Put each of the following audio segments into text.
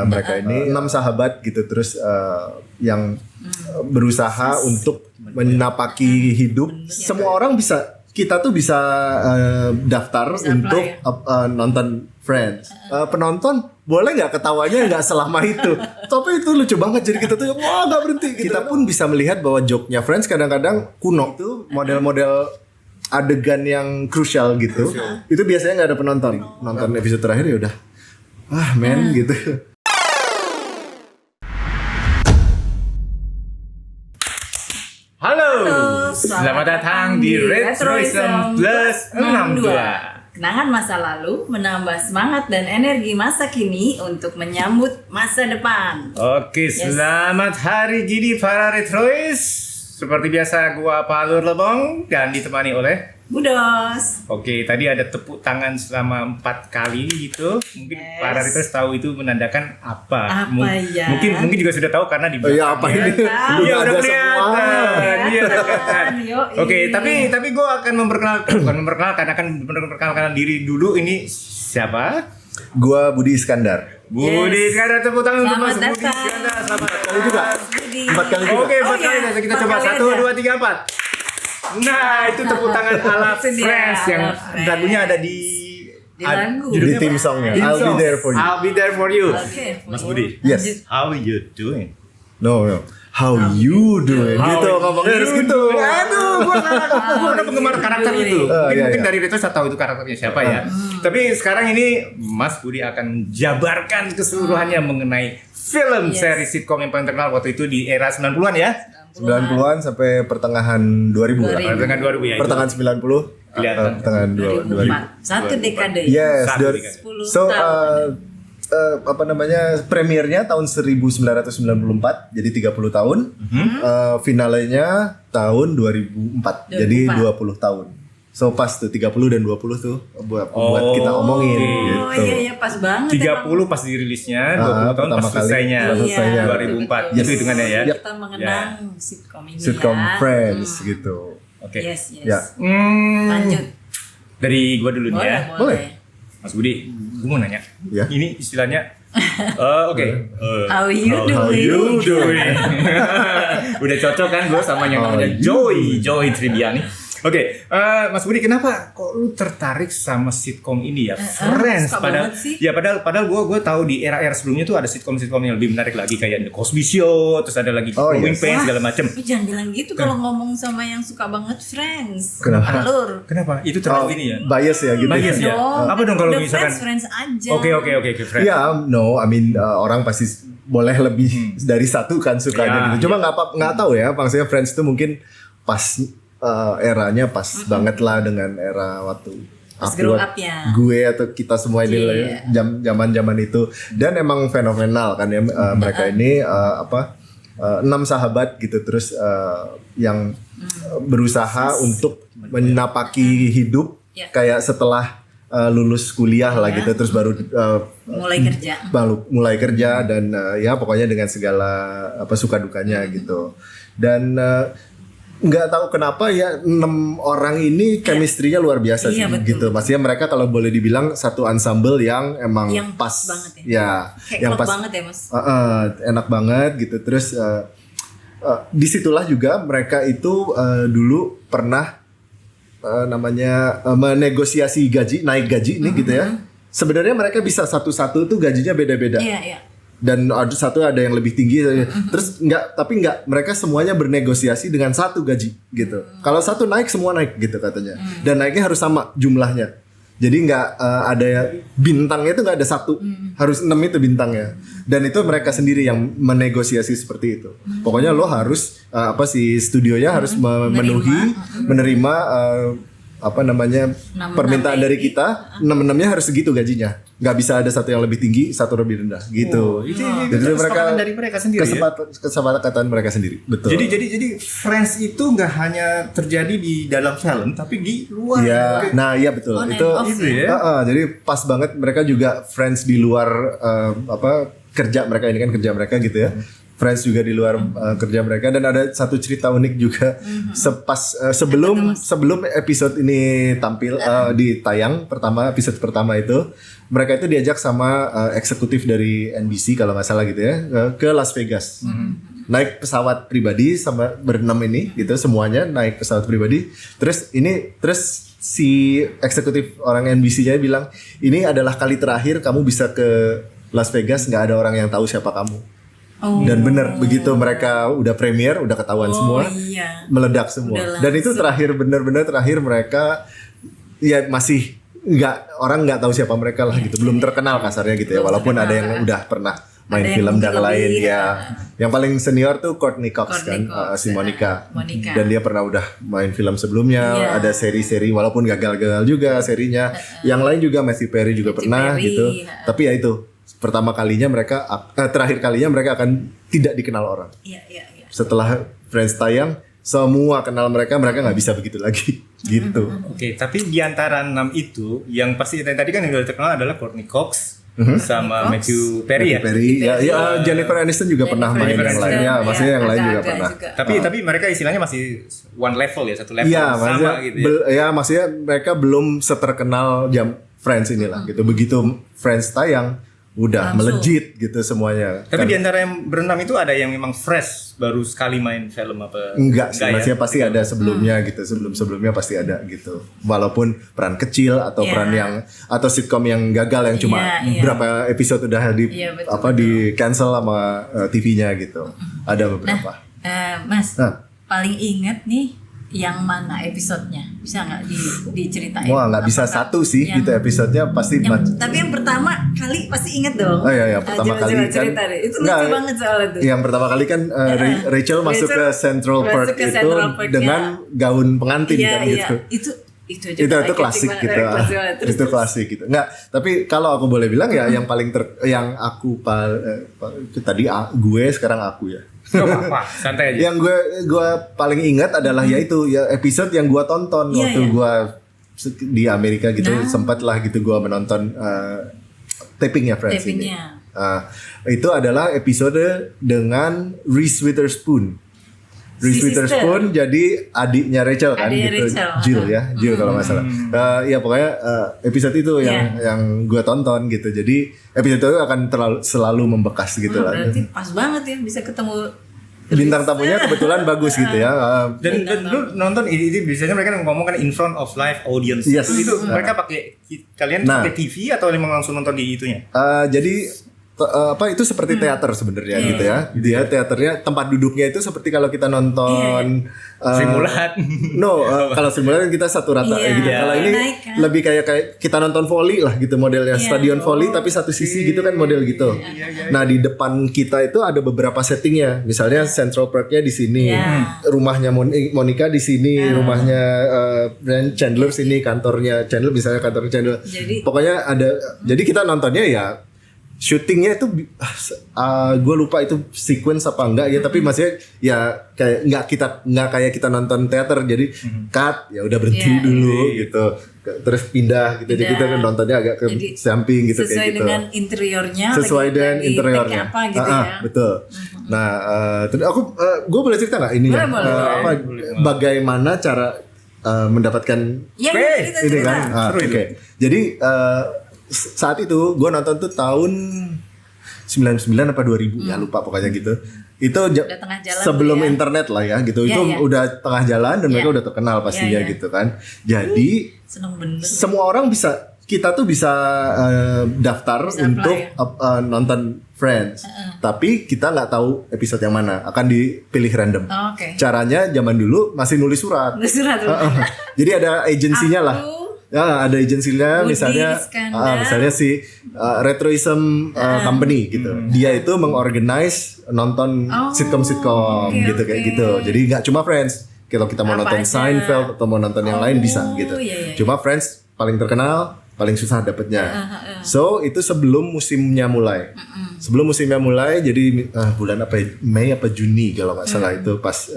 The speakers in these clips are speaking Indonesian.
mereka ini 6 sahabat gitu, terus yang berusaha untuk menapaki hidup. Semua orang bisa, kita tuh bisa daftar untuk nonton Friends. Penonton boleh nggak ketawanya nggak selama itu, tapi itu lucu banget, jadi kita tuh wah nggak berhenti. Kita pun bisa melihat bahwa joke-nya Friends kadang-kadang kuno, itu model-model adegan yang krusial gitu. Itu biasanya nggak ada penonton. Nonton episode terakhir ya udah, gitu. Halo, selamat datang di Retroism Plus 62. Kenangan masa lalu menambah semangat dan energi masa kini untuk menyambut masa depan. Oke, selamat hari gini para Retrois. Seperti biasa gua Palur Lebong dan ditemani oleh Budos. Oke, tadi ada tepuk tangan selama 4 kali gitu. Mungkin para Retrois tahu itu menandakan apa? Ya? Mungkin juga sudah tahu karena di Iya, apa ini? Iya, udah kelihatan. Iya, udah kelihatan. Oke, tapi gue akan memperkenalkan diri dulu. Ini siapa? Gua Budi Iskandar. Budi Iskandar, tepuk tangan untuk Mas Selamat Budi datang. Iskandar. Selamat Kali juga. 4 kali juga. Oke, 4 kali. Kita coba 1, 2, 3, 4. Nah, itu tepuk tangan ala Itu dia, Friends yang ala Friends. lagunya ada di lagu. Di theme songnya. Theme I'll be song. there for you. I'll be there for you. Oke. Mas Budi, Yes. how you doing? No. How you doing? Gitu ngomongnya harus gitu. Aduh, gua udah penggemar karakter itu. Mungkin iya. dari itu saya tahu itu karakternya siapa ya. Tapi sekarang ini Mas Budi akan menjabarkan keseluruhannya mengenai film seri sitkom yang paling terkenal waktu itu di era 90-an ya. 90-an sampai pertengahan 2000 lah. Pertengahan 2000 ya. itu. Pertengahan 90, Kelihatan. pertengahan 2000. 2004. Satu dekade. Yes, Satu dekade. 10 so tahun. premiernya tahun 1994, jadi 30 tahun. Finalenya tahun 2004, jadi 20 tahun. So pas tuh 30 dan 20 tuh buat kita omongin gitu. Oh iya pas banget. 30 pas dirilisnya, 20 tahun pertama pas kali. selesainya. Pas selesainya. 2004. Itu hitungannya ya. Kita mengenang sitkom ini Sitkom ya. Friends gitu. Oke. Yes. Ya. Lanjut. Dari gua dulu nih ya. Boleh. Mas Budi, gua mau nanya. Ya. Ini istilahnya oke. How you How doing? you doing? Udah cocok kan gue sama yang namanya Joy Triviani. Oke, Mas Budi, kenapa kok lu tertarik sama sitkom ini ya? Friends, suka padahal banget sih. ya padahal gue tahu di era-era sebelumnya tuh ada sitkom yang lebih menarik lagi kayak The Cosby Show, terus ada lagi Growing yes. Pains segala macem. Jangan bilang gitu kalau ngomong sama yang suka banget Friends. Kenapa? Alur. Kenapa? Itu terlalu ini ya? Bias ya gitu. Bias ya? Apa dong kalau Udah misalkan? Friends aja. Oke, Friends. Ya, no, I mean orang pasti boleh lebih dari satu kan sukanya gitu. Cuma nggak tahu ya, maksudnya Friends itu mungkin pas eranya pas banget lah dengan era waktu Pas grow up-nya. gue atau kita semua ini lah ya, zaman itu, dan emang fenomenal kan ya mereka ini 6 sahabat gitu, terus yang berusaha untuk menapaki hidup kayak setelah lulus kuliah lah gitu, terus baru mulai kerja dan ya pokoknya dengan segala suka dukanya gitu. Dan nggak tahu kenapa ya 6 orang ini chemistry-nya luar biasa sih gitu. Maksudnya mereka kalau boleh dibilang satu ensemble yang emang yang pas banget ya. Kayak yang pas banget ya Mas. Enak banget gitu. Terus disitulah juga mereka itu dulu pernah menegosiasi naik gaji nih gitu ya. Sebenarnya mereka bisa satu-satu tuh gajinya beda-beda. Iya. Dan ada yang lebih tinggi, terus mereka semuanya bernegosiasi dengan satu gaji gitu. Kalau satu naik semua naik gitu katanya, dan naiknya harus sama jumlahnya. Jadi nggak ada bintangnya itu nggak ada satu, harus 6 itu bintangnya. Dan itu mereka sendiri yang menegosiasi seperti itu. Pokoknya lo harus studionya harus menerima permintaan dari kita, 6-6-nya harus segitu gajinya. Nggak bisa ada satu yang lebih tinggi, satu lebih rendah gitu. Itu mereka dari mereka sendiri. Kesepakatan mereka sendiri. Betul. Jadi Friends itu nggak hanya terjadi di dalam film, tapi di luar. Iya. Nah, iya betul. Itu ya. Jadi pas banget mereka juga Friends di luar kerja mereka, ini kan kerja mereka gitu ya. Friends juga di luar kerja mereka. Dan ada satu cerita unik juga sebelum episode ini tampil ditayang episode pertama itu, mereka itu diajak sama eksekutif dari NBC kalau nggak salah gitu ya ke Las Vegas. Naik pesawat pribadi sama berenam ini gitu, semuanya naik pesawat pribadi. Terus si eksekutif orang NBC-nya bilang, ini adalah kali terakhir kamu bisa ke Las Vegas, nggak ada orang yang tahu siapa kamu. Dan bener begitu mereka udah premier, udah ketahuan semua, meledak semua. Dan itu benar-benar terakhir mereka ya masih orang nggak tahu siapa mereka lah gitu, belum terkenal kasarnya gitu ya, walaupun ada yang udah pernah main film dan lain ya. Yang paling senior tuh Courtney Cox kan, si Monica. Dan dia pernah udah main film sebelumnya, ada seri-seri walaupun gagal-gagal juga serinya. Yang lain juga Matthew Perry juga pernah gitu. Tapi ya itu terakhir kalinya mereka akan tidak dikenal orang. Setelah Friends tayang, semua kenal mereka nggak bisa begitu lagi gitu. Oke, tapi di antara 6 itu yang pasti tadi kan yang udah terkenal adalah Courtney Cox sama Matthew Perry ya. Jennifer Aniston juga pernah main yang lain ya, maksudnya yang lain juga pernah. Tapi mereka istilahnya masih one level ya, satu level sama gitu ya. Maksudnya mereka belum seterkenal Friends inilah gitu. Begitu Friends tayang udah melejit gitu semuanya. Tapi di antara yang berenam itu ada yang memang fresh baru sekali main film apa? Enggak sih, maksudnya pasti ada sebelumnya gitu. Sebelumnya pasti ada gitu. Walaupun peran kecil atau peran yang atau sitcom yang gagal yang cuma berapa episode udah di cancel sama TV-nya gitu. Ada beberapa. Mas, paling inget nih yang mana episodenya? Bisa nggak diceritain? Wah, nggak bisa satu sih gitu episodenya pasti. Tapi yang pertama kali pasti inget dong. Oh iya, pertama kali kan. Itu lucu banget soalnya tuh. Yang pertama kali kan Rachel masuk ke Central Park itu dengan gaun pengantin kan gitu. Itu klasik gitu. Itu klasik gitu. Nggak, tapi kalau aku boleh bilang ya yang paling tadi gue sekarang aku ya. Gak apa-apa, santai aja. Yang gue paling ingat adalah yaitu episode yang gue tonton waktu gue di Amerika gitu. Sempat lah gitu gue menonton tapingnya Friends ini. Itu adalah episode dengan Reese Witherspoon. Reese Witherspoon jadi adiknya Rachel kan gitu. Jill kalau nggak salah. Ya pokoknya episode itu yang gue tonton gitu. Jadi episode itu akan selalu membekas gitu lah. Berarti pas banget ya bisa ketemu bintang tamunya kebetulan bagus gitu ya. Dan lu nonton ini biasanya mereka ngomong kan in front of live audience. Itu mereka pakai pakai TV atau memang langsung nonton di itunya? Jadi itu seperti teater sebenarnya gitu ya. Dia teaternya tempat duduknya itu seperti kalau kita nonton simulat. Kalau simulat kita satu rata gitu. Kalau ini lebih kayak kita nonton volley lah gitu modelnya, stadion volley tapi satu sisi gitu kan model gitu. Nah, di depan kita itu ada beberapa settingnya. Misalnya Central Park-nya di sini, rumahnya Monica di sini, rumahnya Chandler sini, kantornya Chandler misalnya kantornya Chandler. Pokoknya ada. Jadi kita nontonnya ya syutingnya itu gue lupa itu sequence apa enggak ya, tapi maksudnya ya kayak nggak kayak kita nonton teater, jadi cut ya udah berhenti dulu gitu terus pindah gitu, jadi kita nontonnya agak ke samping gitu kayak gitu sesuai dengan interiornya apa gitu ya. Betul. Nah terus gue boleh cerita nggak ini bagaimana cara mendapatkan ini kan? Oke. Jadi saat itu gue nonton tuh tahun 99 apa 2000 ya lupa pokoknya gitu. Itu sebelum internet lah ya gitu. Itu udah tengah jalan dan mereka udah terkenal pastinya gitu kan. Jadi semua orang kita tuh bisa daftar untuk nonton Friends. Tapi kita nggak tahu episode yang mana, akan dipilih random. Caranya zaman dulu masih nulis surat. Jadi ada agensinya lah. Ya, ada agensinya misalnya si Retroism Company gitu. Dia itu mengorganize nonton sitcom gitu kayak gitu. Jadi nggak cuma Friends. Kalau kita mau nonton Seinfeld atau mau nonton yang lain bisa gitu. Cuma Friends paling terkenal, paling susah dapetnya. So itu sebelum musimnya mulai. Sebelum musimnya mulai, jadi bulan apa ya? Mei apa Juni kalau nggak salah itu pas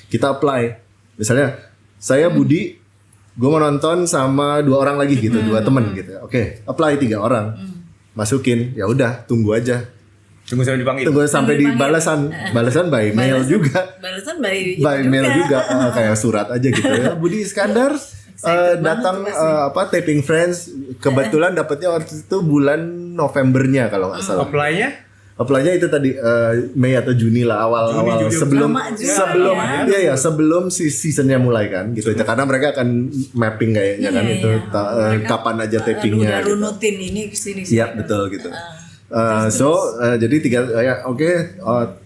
kita apply. Misalnya saya Budi, gue mau nonton sama 2 orang lagi gitu, 2 temen gitu. Oke, apply 3 orang, masukin. Ya udah, tunggu aja. Tunggu sampai dipanggil. Tunggu sampai di balasan by mail juga. Balasan by Mail juga kayak surat aja gitu ya. Budi Iskandar datang taping Friends, kebetulan dapetnya waktu itu bulan Novembernya kalau nggak salah. Apply-nya itu tadi Mei atau Juni lah awal sebelum si seasonnya mulai kan gitu. Karena mereka akan mapping kayaknya kan itu kapan aja tapingnya. Udah runutin ini kesini. Iya betul gitu. Jadi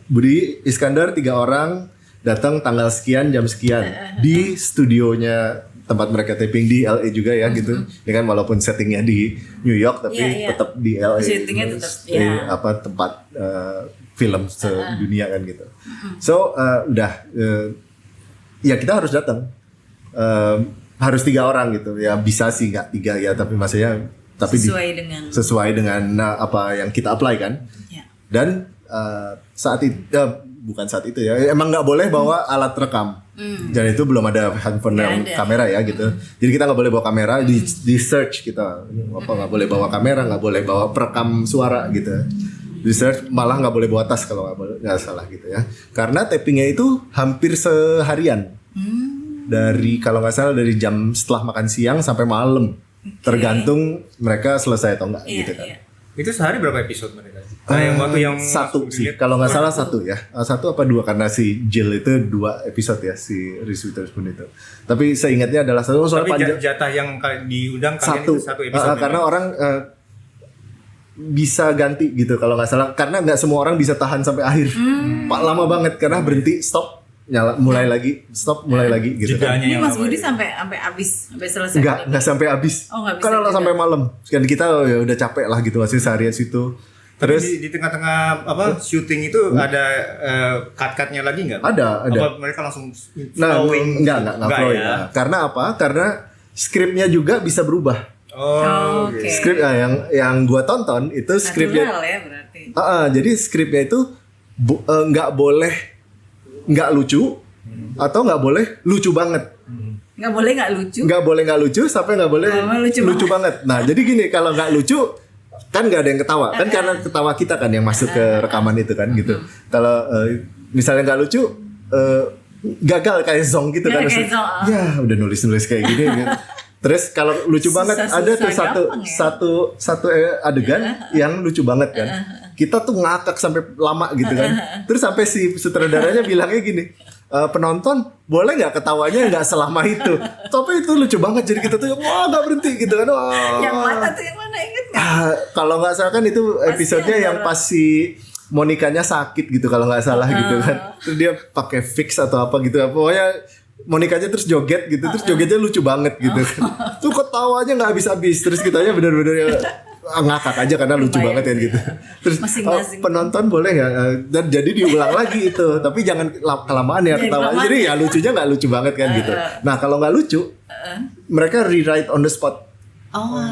Budi Iskandar 3 orang datang tanggal sekian jam sekian di studionya tempat mereka taping di LA juga ya gitu. Ya kan walaupun settingnya di New York tapi tetap di LA. Settingnya tetap tempat film sedunia kan gitu. Ya kita harus datang. Harus 3 orang gitu. Ya bisa sih nggak 3 ya tapi maksudnya sesuai dengan apa yang kita apply kan. Dan saat itu bukan saat itu ya emang nggak boleh bawa alat rekam. Dan itu belum ada handphone yang kamera ya gitu. Jadi kita nggak boleh bawa kamera di search kita nggak boleh bawa kamera, nggak boleh bawa perekam suara gitu. Di search malah nggak boleh bawa tas kalau nggak salah gitu ya. Karena tappingnya itu hampir seharian. Dari kalau nggak salah dari jam setelah makan siang sampai malam. Tergantung mereka selesai atau enggak gitu kan. Itu sehari berapa episode mereka? Yang satu sih, kalau nggak salah satu ya, 1 apa 2 karena si Jill itu 2 episode ya si Reese Witherspoon itu. Tapi seingatnya adalah 1 soalnya panjang. Tapi jatah yang diundang kalian itu 1 episode. Karena orang bisa ganti gitu kalau nggak salah, karena nggak semua orang bisa tahan sampai akhir. Pak lama banget karena berhenti stop. Nyala mulai lagi stop mulai lagi gitu kan. Ini Mas Budi sampai habis sampai selesai. Enggak sampai habis. Karena sampai malam. Kan kita ya udah capek lah gitu masih seharian situ. Terus di tengah-tengah syuting itu ada cut-cutnya lagi nggak? Ada. Apa mereka langsung flowing? Enggak flowing. Ya. Karena apa? Karena skripnya juga bisa berubah. Okay. Skrip yang gua tonton itu skripnya. Natural ya berarti. Jadi skripnya itu nggak boleh nggak lucu atau nggak boleh lucu banget. Nggak boleh nggak lucu sampai nggak boleh lucu banget. Nah jadi gini, kalau nggak lucu kan nggak ada yang ketawa kan, karena ketawa kita kan yang masuk ke rekaman itu kan gitu. Kalau misalnya nggak lucu gagal kayak Zong gitu kan. Ya udah nulis kayak gini gitu. Terus kalau lucu banget ada tuh satu adegan yang lucu banget kan. Kita tuh ngakak sampai lama gitu kan. Terus sampai si sutradaranya bilangnya gini, penonton boleh nggak ketawanya nggak selama itu. Tapi itu lucu banget, jadi kita tuh wah nggak berhenti gitu kan. Wah. Yang mana tuh yang mana inget nggak? Kalau nggak salah kan itu episodenya yang pas si Monikanya sakit gitu kalau nggak salah gitu kan. Terus dia pakai fix atau apa gitu. Pokoknya Monikanya terus joget gitu, terus jogetnya lucu banget gitu. Tuh ketawanya nggak habis-habis, terus kitanya bener-bener ya ngakak aja karena lucu banget kan gitu. Terus penonton boleh ya, dan jadi diulang lagi itu, tapi jangan kelamaan ya ketawa. Jadi ya lucunya nggak lucu banget kan gitu. Nah kalau nggak lucu, mereka rewrite on the spot.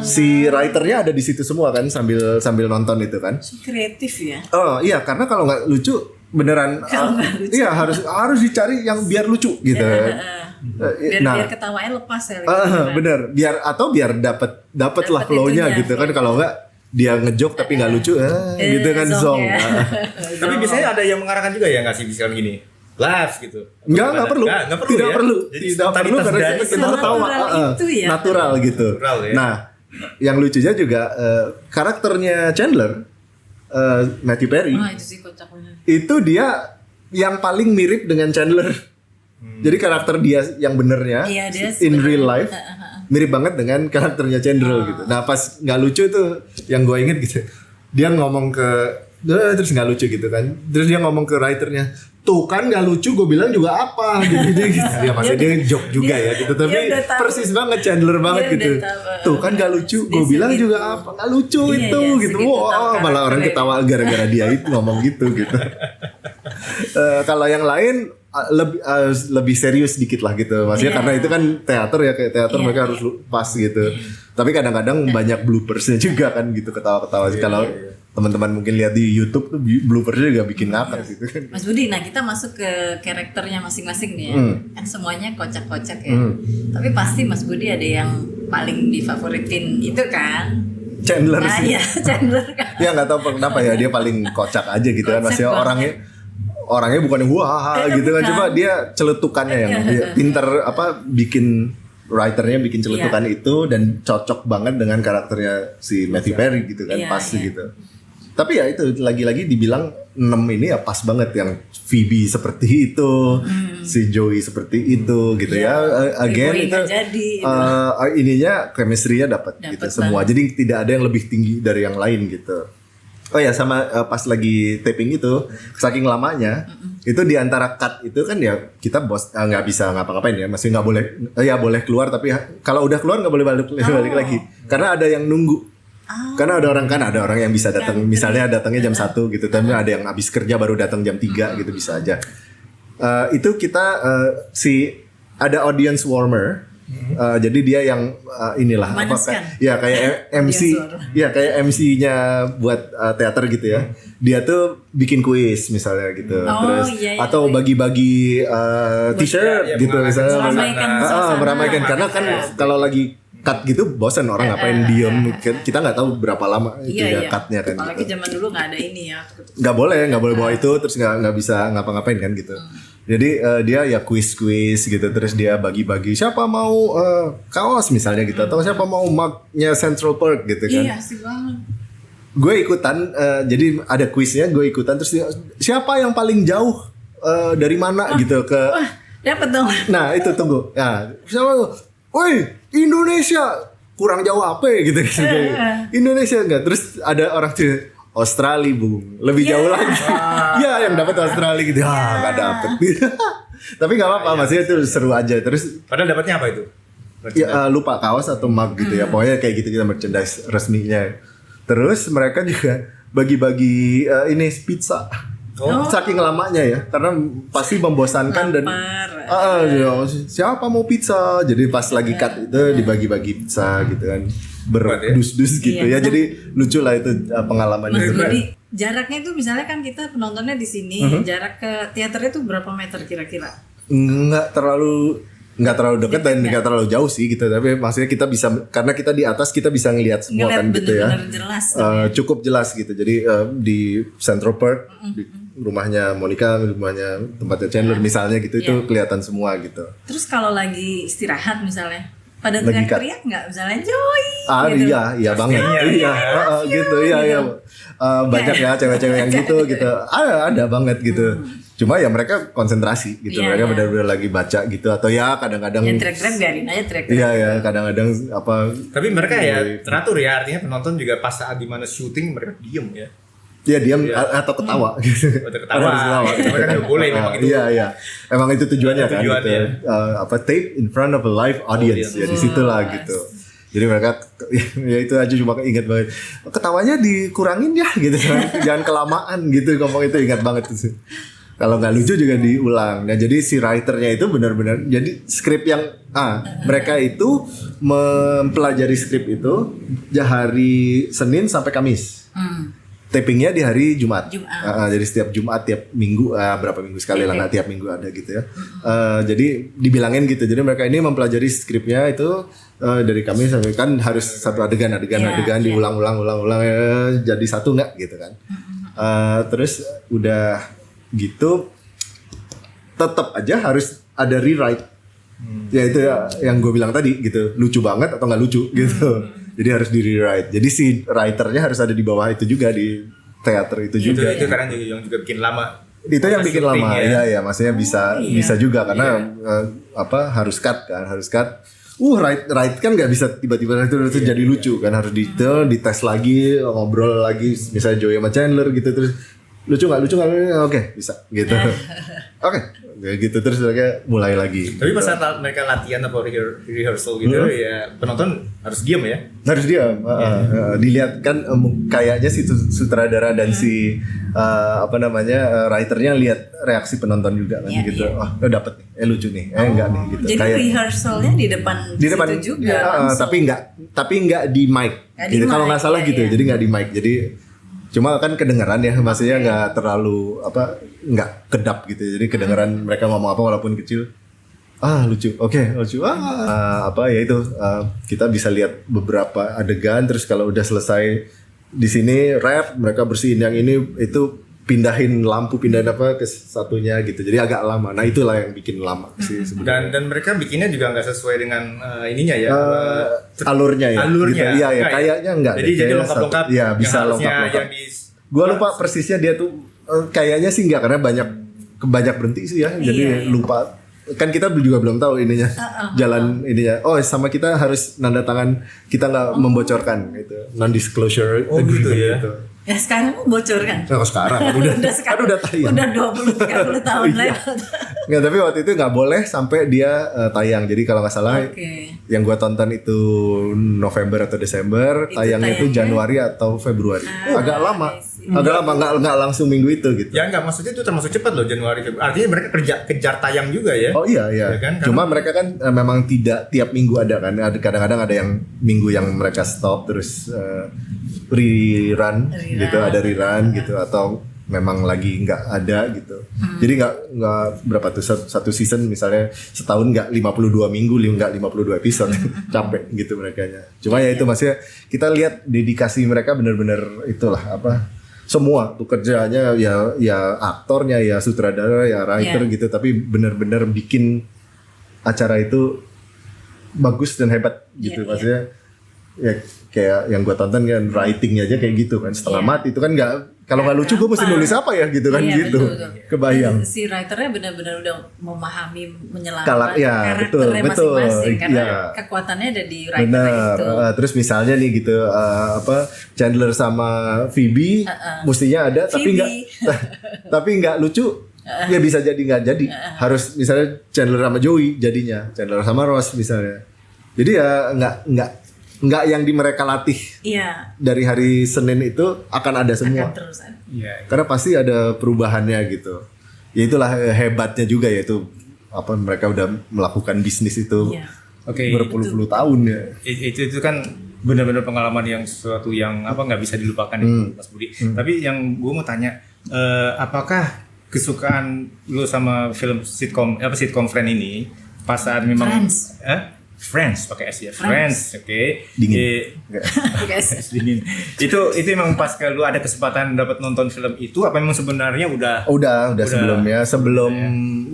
Si writernya ada di situ semua kan sambil nonton itu kan. Kreatif ya. Oh iya, karena kalau nggak lucu beneran iya harus dicari yang biar lucu gitu. Biar ketawanya lepas ya. Bener, biar dapat lah flow-nya gitu kan. Kalau nggak dia ngejok tapi nggak lucu gitu kan Zong. Tapi biasanya ada yang mengarahkan juga ya nggak sih misalkan gini. Laugh gitu. Nggak perlu. Tidak perlu. Jadi tidak perlu karena kita ketawa natural gitu. Nah, yang lucunya juga karakternya Chandler, Matthew Perry. Itu sih kocak banget. Itu dia yang paling mirip dengan Chandler. Jadi karakter dia yang benernya in real life mirip banget dengan karakternya Chandler gitu. Nah pas nggak lucu tuh yang gue inget gitu, dia ngomong ke terus nggak lucu gitu kan, terus dia ngomong ke writernya, tuh kan nggak lucu, gue bilang juga apa gitu. Ya maksudnya dia joke juga ya gitu, tapi persis banget Chandler banget gitu. Tuh kan nggak lucu, gue bilang juga apa, nggak lucu itu gitu. Wah malah orang ketawa gara-gara dia itu ngomong gitu. Kalau yang lain lebih serius dikit lah gitu, maksudnya karena itu kan teater ya, kayak teater mereka harus pas gitu. Tapi kadang-kadang banyak bloopersnya juga kan gitu, ketawa-ketawa. Kalau teman-teman mungkin lihat di YouTube tuh bloopersnya juga bikin ngakak gitu kan. Mas Budi, nah kita masuk ke karakternya masing-masing nih ya. Kan semuanya kocak-kocak ya. Tapi pasti Mas Budi ada yang paling difavoritin itu kan? Chandler Nah, sih. iya, Chandler kan. Ya nggak tahu kenapa ya, dia paling kocak aja gitu kan. Kocak Maksudnya banget. orangnya bukan wah gitu kan, bukan. cuma dia celetukannya yang dia pinter bikin writernya bikin celetukan itu dan cocok banget dengan karakternya si Matthew Perry gitu kan, Iya, pas iya. gitu. Tapi ya itu lagi-lagi dibilang 6 ini ya pas banget, yang Phoebe seperti itu, si Joey seperti itu gitu Iya, ya. Again Boy itu nggak jadi, ininya chemistry-nya dapat gitu Dapet semua. Jadi tidak ada yang lebih tinggi dari yang lain gitu. Oh ya, sama pas lagi taping itu saking lamanya itu di antara cut itu kan ya kita nggak bisa ngapa-ngapain ya, masih nggak boleh ya boleh keluar, tapi kalau udah keluar nggak boleh balik lagi karena ada yang nunggu. Karena ada orang yang bisa datang, misalnya datangnya jam 1 gitu, tapi ada yang habis kerja baru datang jam 3 gitu, bisa aja. Itu kita ada audience warmer. Jadi dia yang inilah Memanaskan. kayak MC, ya kayak MC-nya buat teater gitu ya. Dia tuh bikin kuis misalnya gitu, terus iya, atau bagi-bagi t-shirt gitu misalnya. Meramaikan suasana. Meramaikan karena kan kalau lagi cut gitu bosan orang ngapain diem, kita nggak tahu berapa lama itu ya cutnya kan. Apalagi Gitu. zaman dulu nggak ada ini ya. Nggak boleh bawa itu, terus nggak bisa ngapa-ngapain kan gitu. Jadi dia ya kuis gitu, terus dia bagi-bagi siapa mau kaos misalnya gitu, atau siapa mau mugnya Central Park gitu kan. Iya, asik banget. Gue ikutan, jadi ada kuisnya, gue ikutan, terus siapa yang paling jauh dari mana gitu ke. Wah, dapet dong. Nah itu tunggu, ya siapa? Woi Indonesia kurang jauh apa gitu. Indonesia enggak, terus ada orang tuh Australia bung, lebih jauh lagi. Ya yang dapat Australia gitu, nggak dapet. Tapi nggak apa-apa, maksudnya itu seru aja. Terus Padahal dapatnya apa itu? ya lupa kaos atau mug gitu ya, pokoknya kayak gitu kita merchandise resminya. Terus mereka juga bagi-bagi ini pizza. Saking lamanya ya, karena pasti membosankan dan siapa mau pizza. Jadi pas lagi cut itu dibagi-bagi pizza gitu kan, berdus-dus gitu ya. Jadi lucu lah itu pengalamannya. Mas Budi, jaraknya itu misalnya kan kita penontonnya di sini, jarak ke teaternya itu berapa meter kira-kira? Nggak terlalu dekat dan nggak terlalu jauh sih gitu, tapi maksudnya kita bisa, karena kita di atas kita bisa ngelihat semua kan gitu ya. Bener-bener jelas. Cukup jelas gitu. Jadi di Central Park, di rumahnya Monica, rumahnya tempatnya Chandler misalnya gitu, itu kelihatan semua gitu. Terus kalau lagi istirahat misalnya, pada Lagi cut. teriak-teriak nggak? Misalnya Joy gitu. Iya banget. Gitu. Banyak ya cewek-cewek yang gitu. Ada banget gitu. Cuma ya mereka konsentrasi gitu. Iya, Mereka iya. benar-benar lagi baca gitu, atau ya kadang-kadang Yang teriak-teriak biarin aja teriak-teriak. iya ya kadang-kadang apa. Tapi mereka ya teratur ya, artinya penonton juga pas saat dimana syuting mereka diem ya. Ya diam atau ketawa gitu. Atau ketawa. Harus ketawa. Mereka juga boleh memang itu. Iya. Emang itu tujuannya kan. Tujuannya. Gitu. Tape in front of a live audience. Ya di situlah gitu. Jadi mereka ya itu aja cuma ingat banget. Ketawanya dikurangin ya gitu kan. Jangan kelamaan gitu ngomong itu, ingat banget itu sih. Kalau nggak lucu juga diulang. Nah jadi si writernya itu benar-benar, jadi skrip yang mereka itu mempelajari skrip itu hari Senin sampai Kamis. Tapingnya di hari Jumat. Jadi setiap Jumat, tiap minggu, berapa minggu sekali lah, nggak tiap minggu ada gitu ya. Jadi dibilangin gitu. Jadi mereka ini mempelajari skripnya itu dari Kamis sampai, kan harus satu adegan diulang-ulang jadi satu nggak gitu kan. Terus udah gitu tetap aja harus ada rewrite. Ya itu yang gue bilang tadi gitu, lucu banget atau nggak lucu gitu. Jadi harus di rewrite. Jadi si writernya harus ada di bawah itu juga, di teater itu juga. Itu karena yang juga bikin lama. Itu yang bikin syuting lama. ya. Iya, maksudnya bisa juga karena harus cut kan, harus cut. Write kan nggak bisa tiba-tiba itu jadi lucu kan, harus detail, dites lagi, ngobrol lagi, misalnya Joey sama Chandler gitu, terus lucu nggak, oke bisa gitu. Oke, gitu terus mereka mulai lagi. Tapi pas saat mereka latihan atau rehearsal gitu ya, penonton harus diam ya. Harus diam. Dilihat kan kayaknya si sutradara dan si writernya lihat reaksi penonton juga kan gitu. Dapet nih, lucu nih, enggak nih gitu. Jadi Kayak rehearsalnya di depan situ juga. Tapi nggak di mic. Gitu. Kalau nggak salah gitu. Jadi nggak di mic. Jadi cuma kan kedengeran ya, maksudnya nggak terlalu nggak kedap gitu. Jadi kedengeran mereka ngomong apa walaupun kecil. Lucu. Oke, lucu. Apa ya itu kita bisa lihat beberapa adegan, terus kalau udah selesai di sini rap, mereka bersihin yang ini, itu pindahin lampu, pindahin apa ke satunya gitu. Jadi agak lama. Nah, itulah yang bikin lama sih sebenarnya. Dan mereka bikinnya juga nggak sesuai dengan ininya ya. Alurnya ya. Alurnya. Gitu. Iya ya, kayaknya enggak. Jadi lengkap-lengkap. Iya, bisa yang harusnya lengkap-lengkap. yang Gua lupa persisnya dia tuh kayaknya sih enggak, karena banyak berhenti sih ya. Jadi lupa. Kan kita juga belum tahu ininya. Jalan ininya. Oh, sama kita harus nanda tangan, kita nggak membocorkan gitu. Non disclosure gitu ya. Gitu. Ya sekarang bocorkan. Oh, sekarang udah sekarang udah tayang. Udah 20-30 tahun lewat. Nggak, tapi waktu itu nggak boleh sampai dia tayang. Jadi kalau nggak salah yang gua tonton itu November atau Desember, tayangnya itu Januari atau Februari. Agak lama. Nggak langsung minggu itu gitu. Ya nggak, maksudnya itu termasuk cepat loh, Januari. Artinya mereka kejar tayang juga ya. Oh iya. Ya kan? Cuma mereka kan memang tidak tiap minggu ada kan. Kadang-kadang ada yang minggu yang mereka stop terus rerun gitu, ada rerun gitu, atau memang lagi nggak ada gitu. Jadi nggak berapa tuh satu season misalnya setahun nggak 52 minggu, nggak 52 episode. Capek gitu merekanya. Cuma ya itu maksudnya kita lihat dedikasi mereka benar-benar itulah apa, semua tuh kerjanya ya aktornya, ya sutradara, ya writer gitu, tapi benar-benar bikin acara itu bagus dan hebat gitu. Maksudnya ya kayak yang gue tonton kan writingnya aja kayak gitu kan, setengah mati itu kan nggak, kalau nggak lucu gue mesti nulis apa ya gitu kan gitu. Betul. Kebayang. Dan si writernya benar-benar udah memahami, menyelamatkan betul, karakternya masing-masing karena ya. Kekuatannya ada di writer Benar. itu. Terus misalnya nih gitu Chandler sama Phoebe mestinya ada tapi nggak lucu. Ya bisa jadi nggak jadi. Harus misalnya Chandler sama Joey jadinya, Chandler sama Ross misalnya. Jadi ya nggak yang di mereka latih dari hari Senin itu akan ada semua. Akan terus ada. Karena pasti ada perubahannya gitu. Ya itulah hebatnya juga, yaitu apa, mereka udah melakukan bisnis itu berpuluh-puluh tahun ya. Itu kan benar-benar pengalaman yang sesuatu yang apa nggak bisa dilupakan itu, Mas Budi. Tapi yang gue mau tanya, apakah kesukaan lu sama film sitcom Friends ini pas saat memang Friends pakai S ya, Friends, oke. Dingin. Dingin. Itu memang pas kalau lu ada kesempatan dapat nonton film itu, apa memang sebenarnya udah sebelumnya, sebelum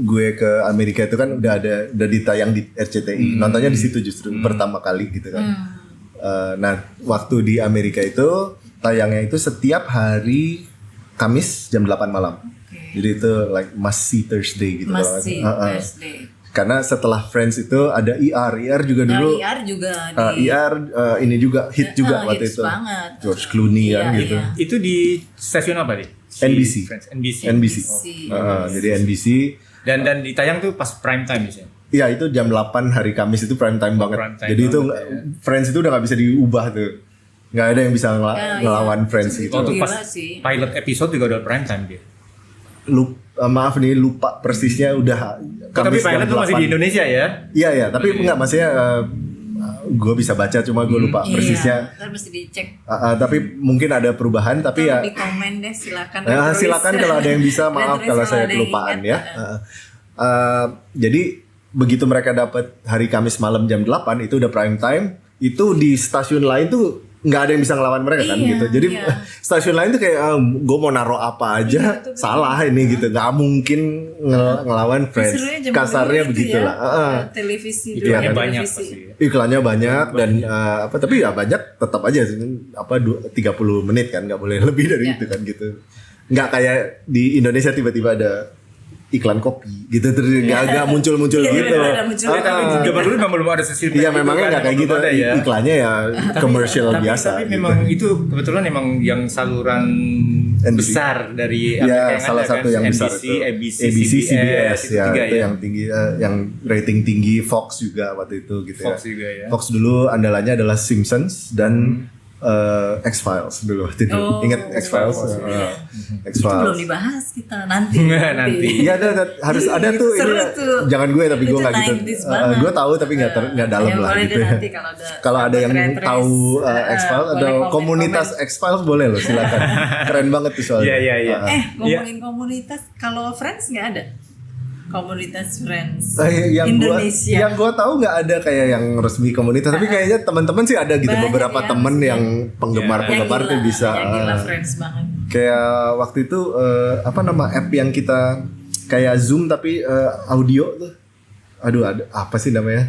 gue ke Amerika itu kan udah ditayang di RCTI. Nontonnya di situ justru pertama kali gitu kan. Nah, waktu di Amerika itu tayangnya itu setiap hari Kamis jam 8 malam. Jadi itu like must see Thursday gitu. Thursday. Karena setelah Friends itu ada ER juga dulu. ER juga ini juga hit juga waktu itu. Banget. George Clooney kan gitu. Itu di stasiun apa nih? NBC. Friends, NBC. Jadi NBC. Dan ditayang tuh pas prime time biasanya. Iya, itu jam 8 hari Kamis itu prime time banget. Jadi itu Friends itu udah nggak bisa diubah tuh. Nggak ada yang bisa ngelawan Friends gitu. Waktu pas pilot episode juga udah prime time dia. Lupa persisnya udah Kamis. Tapi pilot itu masih di Indonesia ya? Iya, tapi enggak, maksudnya gue bisa baca, cuma gue lupa persisnya. Iya, mesti dicek. Tapi mungkin ada perubahan, tapi ya di komen deh, silakan. Silakan kalau ada yang bisa, maaf kalau saya kelupaan ya. Jadi begitu mereka dapat hari Kamis malam jam 8 itu udah prime time, itu di stasiun lain tuh nggak ada yang bisa ngelawan mereka kan gitu. Jadi stasiun lain tuh kayak gue mau naruh apa aja salah ini gitu, nggak mungkin ngelawan Friends. Kasarnya begitulah. Televisi iklannya banyak iklannya banyak dan tapi ya banyak tetap aja 30 menit kan, nggak boleh lebih dari itu kan gitu. Nggak kayak di Indonesia tiba-tiba ada iklan kopi gitu, terus agak muncul-muncul gitu. Tapi zaman dulu memang belum ada sesi. Iya, memangnya nggak kayak gitu. Iklannya ya komersial biasa. Tapi memang itu kebetulan memang yang saluran NBC. Besar dari Amerika yang salah ada, satu kan? yang besar NBC, itu. ABC, CBS ya, itu ya, yang tinggi, yang rating tinggi. Fox juga waktu itu gitu. Fox juga ya. Fox dulu andalannya adalah Simpsons dan X-Files dulu. Ingat X-Files? X-Files. Belum dibahas kita nanti. Iya, harus ada tuh. Seru tuh. Jangan gue, tapi gue nggak gitu. Gue tahu tapi nggak dalam lah gitu. Kalau ada yang tahu X-Files atau komunitas X-Files boleh loh, silakan. Keren banget tuh soalnya. Iya. Ngomongin komunitas, kalau Friends nggak ada? komunitas Friends Indonesia. Indonesia. Yang gua tahu nggak ada kayak yang resmi komunitas, tapi kayaknya teman-teman sih ada gitu. Banyak Beberapa ya, temen maksudnya. yang penggemar-penggemar tuh bisa. Yang gila Friends banget. Kayak waktu itu apa nama app yang kita kayak Zoom tapi audio tuh. Aduh, ada apa sih namanya?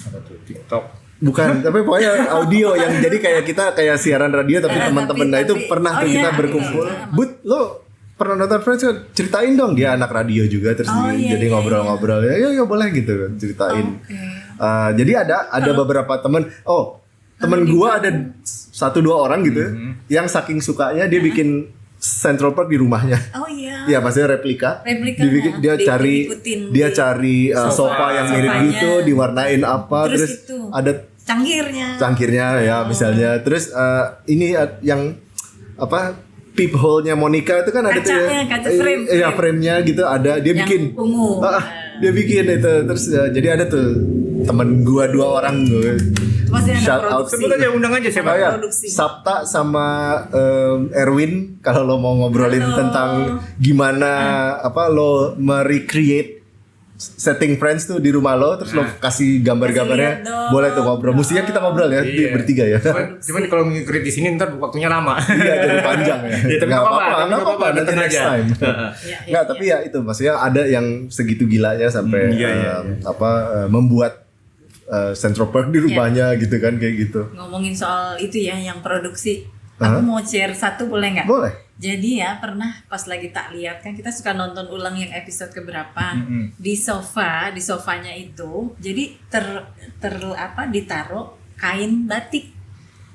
Apa tuh? TikTok. Bukan, tapi pokoknya audio yang jadi kayak kita kayak siaran radio tapi teman-teman nah itu tapi- pernah oh tuh iya, kita berkumpul. gitu. But lo pernah nonton Friends kan? Ceritain dong, dia anak radio juga terus Oh, iya, jadi iya, ngobrol-ngobrol. Ya boleh gitu ceritain. Oke. Jadi ada beberapa teman. Oh, temen gua ada 1-2 orang gitu yang saking sukanya dia bikin Central Park di rumahnya. Oh iya. Iya, maksudnya replika. Replikanya. Dia cari Diikutin dia di cari sofa yang mirip sofanya. gitu, diwarnain apa, Terus terus itu. ada cangkirnya ya misalnya. Terus ini yang apa peephole-nya Monica itu kan ada tuh Kacanya, kaca frame. Iya, frame-nya gitu ada. Dia Yang bikin. ungu. Dia bikin itu. Terus jadi ada tuh temen gua 2 orang gue. Pasti ada Shout out. produksi. Sebut aja, undang aja siapa? Oh ya, Produksi. Sabta sama Erwin kalau lo mau ngobrolin Halo. tentang gimana apa lo merecreate setting Friends tuh di rumah lo terus lo kasih gambar-gambarnya, Kasih lihat dong. boleh tuh ngobrol. Mestinya kita ngobrol ya di Iya. bertiga ya. Cuman kalau ngikut di sini ntar waktunya lama. Iya, jadi panjang ya. Ya, tapi Nggak nggak apa-apa, apa-apa, nggak apa-apa, nanti datang next aja. time. Iya, Nggak, tapi ya itu maksudnya ada yang segitu gilanya sampai Iya. membuat Central Park di rumahnya gitu kan kayak gitu. Ngomongin soal itu ya yang produksi. Hah? Aku mau share satu boleh nggak? Boleh. Jadi ya pernah pas lagi tak lihat kan kita suka nonton ulang yang episode keberapa di sofanya itu jadi ditaruh kain batik.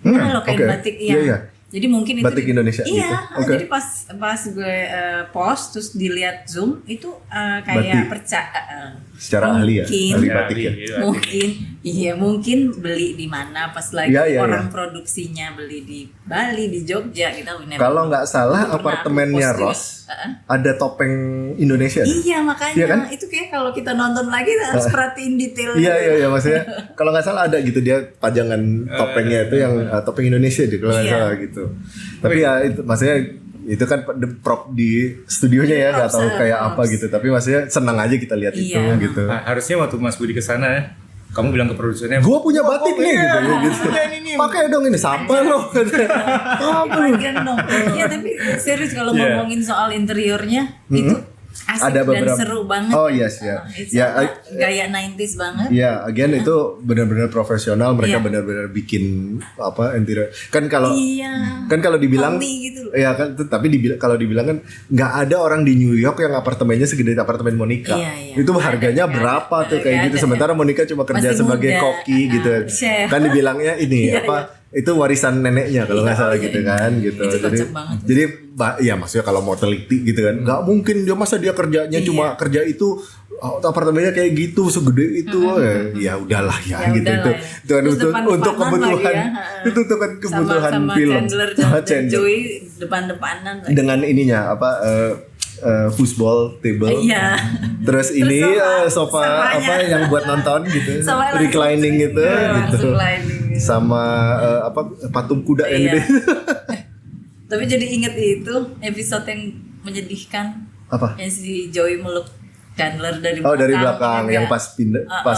Kalau kain oke. batik Iya, iya. Jadi mungkin itu Batik Indonesia iya, gitu. Oke. jadi pas gue post terus dilihat Zoom itu kayak Batik. Secara ahli ya, mungkin ahli batik ya. mungkin beli di mana pas lagi Iya, iya, orang iya. produksinya beli di Bali di Jogja kita Kalau nggak salah apartemennya Ross ada topeng Indonesia. deh. iya makanya Iya kan? itu kayak kalau kita nonton lagi harus perhatiin detail. Iya maksudnya kalau nggak salah ada gitu dia pajangan topengnya itu yang topeng Indonesia deh kalau nggak Iya. salah gitu. Tapi ya itu maksudnya itu kan prop di studionya ya nggak tahu Props, kayak props. apa gitu. Tapi maksudnya senang aja kita lihat itu Iya. gitu. Nah, harusnya waktu Mas Budi kesana, kamu bilang ke produsernya, Gua punya batik nih iya, gitu ya gitu. punya ini nih. Pakai dong ini sampai lo. Apa lu? Lagian dong. Iya tapi serius kalau Iya. ngomongin soal interiornya itu asik Ada dan beberapa. seru banget. Oh, yes, ya. It's Ya, gaya 90s banget. Ya, again itu benar-benar profesional. Mereka Iya. benar-benar bikin apa interior. Kan kalau Iya. kan kalau dibilang, Homey gitu loh. ya kan. Tapi kalau dibilang kan nggak ada orang di New York yang apartemennya segede apartemen Monica. Iya, iya. Itu Nggak harganya ada, berapa nggak tuh ada, kayak nggak gitu. ada. Sementara Monica cuma kerja Masih sebagai muda. koki gitu. Chef. Kan dibilangnya ini Iya, apa? Itu warisan neneknya kalau nggak Iya, salah iya, gitu iya. kan gitu. Itu Jadi kocak banget. jadi ya maksudnya kalau mau teliti gitu kan nggak mungkin dia masa dia kerjanya Iya. cuma kerja itu apartemennya kayak gitu segede itu ya udahlah ya, Ya gitu udahlah itu ya. itu kan Terus untuk depan-depanan kebutuhan lagi ya. itu tuh kan kebutuhan sama film Chandler sama dan Chandler. Joey depan-depanan lagi. Dengan ininya apa foosball table Iya. terus ini sofa sofanya. apa yang buat nonton gitu Sama langsung- reclining gitu langsung gitu reclining gitu. sama apa patung kuda yang Iya. gede Tapi jadi inget itu episode yang menyedihkan apa yang si Joey meluk Chandler dari oh belakang. dari belakang juga. yang pas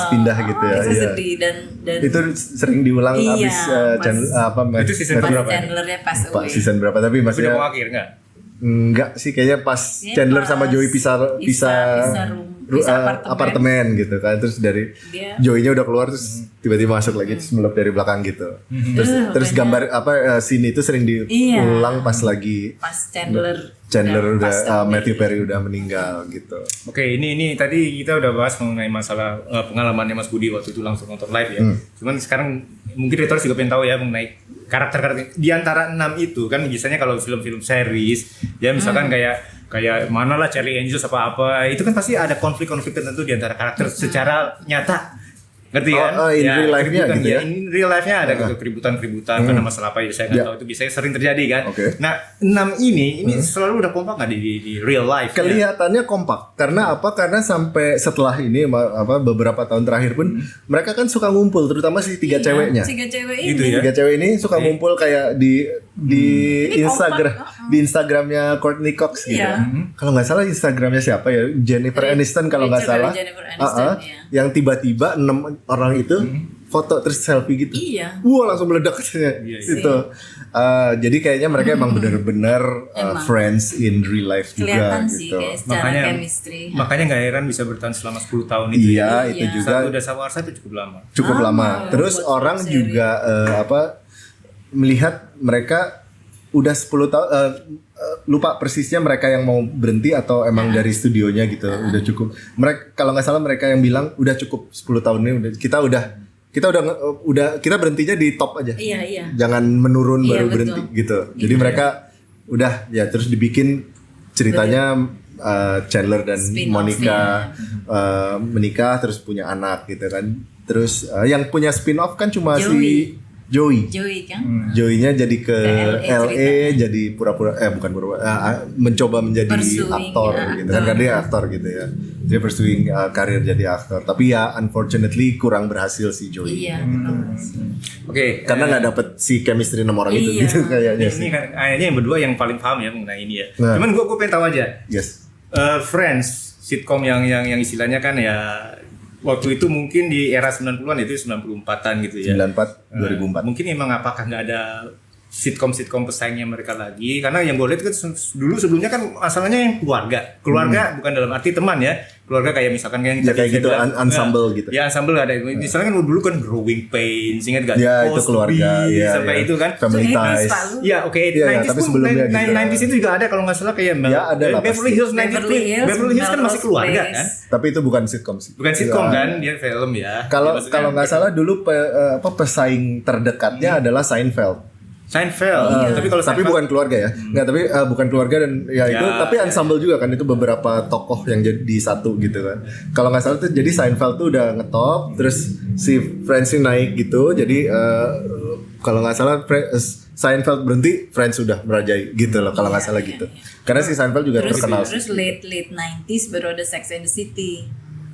pindah gitu ya Itu iya. sedih dan Itu sering diulang Iya, abis pas- Itu season pas berapa? Chandlernya pas Pak away. season berapa tapi Tapi udah maksudnya mau akhir nggak? enggak sih kayaknya pas Kayaknya Chandler pas sama Joey pisah apartemen. apartemen gitu kan terus dari Dia- Joey-nya udah keluar terus tiba-tiba masuk lagi terus melep dari belakang gitu terus gambar apa scene itu sering diulang pas lagi Pas Chandler udah passed away. Matthew Perry udah meninggal gitu. Oke, ini tadi kita udah bahas mengenai masalah pengalamannya Mas Budi waktu itu langsung nonton live ya. Cuman sekarang mungkin Retor juga pengen tahu ya mengenai karakter-karakter di antara 6 itu kan biasanya kalau film-film series ya misalkan kayak mana lah Charlie Angels apa itu kan pasti ada konflik-konflik tertentu di antara karakter secara nyata. Ngerti kan? in real life-nya keributan, gitu ya? In real life-nya ada keributan-keributan karena masalah apa ya saya nggak Ya. tahu itu biasanya sering terjadi kan. Oke. Nah, 6 ini selalu udah kompak nggak di real life? Kelihatannya kompak karena apa? Karena sampai setelah ini apa beberapa tahun terakhir pun mereka kan suka ngumpul terutama si tiga ceweknya. Tiga cewek Gitu ini. ya. Tiga cewek ini suka ngumpul kayak di Ini Instagram kompak. di Instagramnya Courtney Cox gitu. Iya. Kalau nggak salah Instagramnya siapa ya? Jennifer Aniston kalau nggak Rachel salah. dari Jennifer Aniston, ya. Yang tiba-tiba 6 orang itu foto terus selfie gitu. Iya. Wah langsung meledak katanya. Iya. Itu. Jadi kayaknya mereka emang benar-benar Emang. friends in real life juga Kelihatan sih gitu. kayak secara Makanya chemistry. makanya nggak heran bisa bertahan selama 10 tahun itu. Iya, ya. itu Iya. juga Satu dasawarsa itu cukup lama. cukup lama. Terus buat orang seri. juga melihat mereka udah 10 tahun lupa persisnya mereka yang mau berhenti atau emang dari studionya gitu udah cukup. Mereka kalau nggak salah mereka yang bilang udah cukup 10 tahun ini kita berhentinya di top aja. Iya. Jangan menurun Iya, baru betul. berhenti gitu. Jadi mereka udah ya terus dibikin ceritanya Chandler dan Spin-off, Monica menikah terus punya anak gitu kan. Terus yang punya spin-off kan cuma si Joey. Joey kan. Joey-nya jadi ke LA LA jadi pura-pura bukan pura-pura mencoba menjadi Pursuing, aktor gitu kan karena dia aktor gitu ya. Dia pursuing karir jadi aktor. Tapi ya unfortunately kurang berhasil si Joey. Iya. Oke, Karena nggak dapet si chemistry 6 orang itu Iya. gitu kayaknya ini sih. kan kayaknya yang berdua yang paling paham ya mengenai ini ya. Nah. Cuman gue pengen tahu aja. Yes. Friends sitcom yang istilahnya kan ya waktu itu mungkin di era 90-an itu 94-an gitu ya. 94 2004. Mungkin emang apakah nggak ada sitcom pesaingnya mereka lagi? Karena yang gue lihat kan dulu sebelumnya kan masalahnya yang keluarga bukan dalam arti teman ya, keluarga kayak misalkan kayak Ya, kayak gitu, ensemble gitu. Ya ensemble ada. Misalnya kan dulu kan Growing Pains, ingat gak? Ya, itu keluarga, ya, sampai ya. itu kan. Family So, Ties. selalu. Ya oke, Iya, 90s tapi pun sebelumnya gitu. 90s itu juga ada kalau nggak salah kayak Ya, ada lah Beverly pasti. Hills 90s. Beverly Hills kan masih Melrose keluarga Place. kan? Tapi itu bukan sitcom sih. Bukan sitcom Ya. kan, dia film ya. Kalau Ya, maksudnya nggak salah dulu pesaing terdekatnya adalah Seinfeld. Seinfeld. Tapi kalau Tapi Seinfeld- bukan keluarga ya. Nggak, tapi bukan keluarga dan ya itu tapi ensemble juga kan itu beberapa tokoh yang jadi satu gitu kan. Kalau nggak salah tuh jadi Seinfeld tuh udah ngetop terus si Friends naik gitu. Jadi kalau nggak salah Seinfeld berhenti, Friends sudah merajai gitu loh kalau nggak salah gitu. Karena si Seinfeld juga terkenal. Terus late 90s baru ada Sex and the City.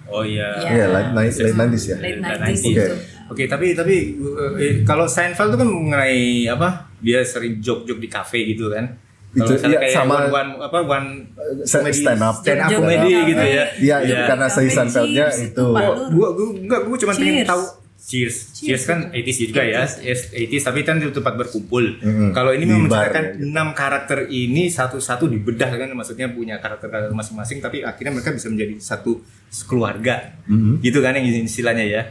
Oh iya. Iya, late 90s ya. Late Late 90s 90s. itu. Oke, tapi kalau Seinfeld tuh kan mengenai apa? Dia sering joke-joke di kafe gitu kan. Kalau Itu, misalnya iya, kayak sama one stand up comedy Joke-joke gitu ya. Iya, itu Iya. karena si Cafe Seinfeldnya Cheers itu. Gua cuma pengen Cheers. tahu Cheers kan 80s juga ya, 80s tapi kan itu tempat berkumpul. Kalau ini Di memang bar menceritakan ya, gitu. 6 karakter ini satu-satu dibedah kan, maksudnya punya karakter masing-masing, tapi akhirnya mereka bisa menjadi satu keluarga, gitu kan yang istilahnya ya.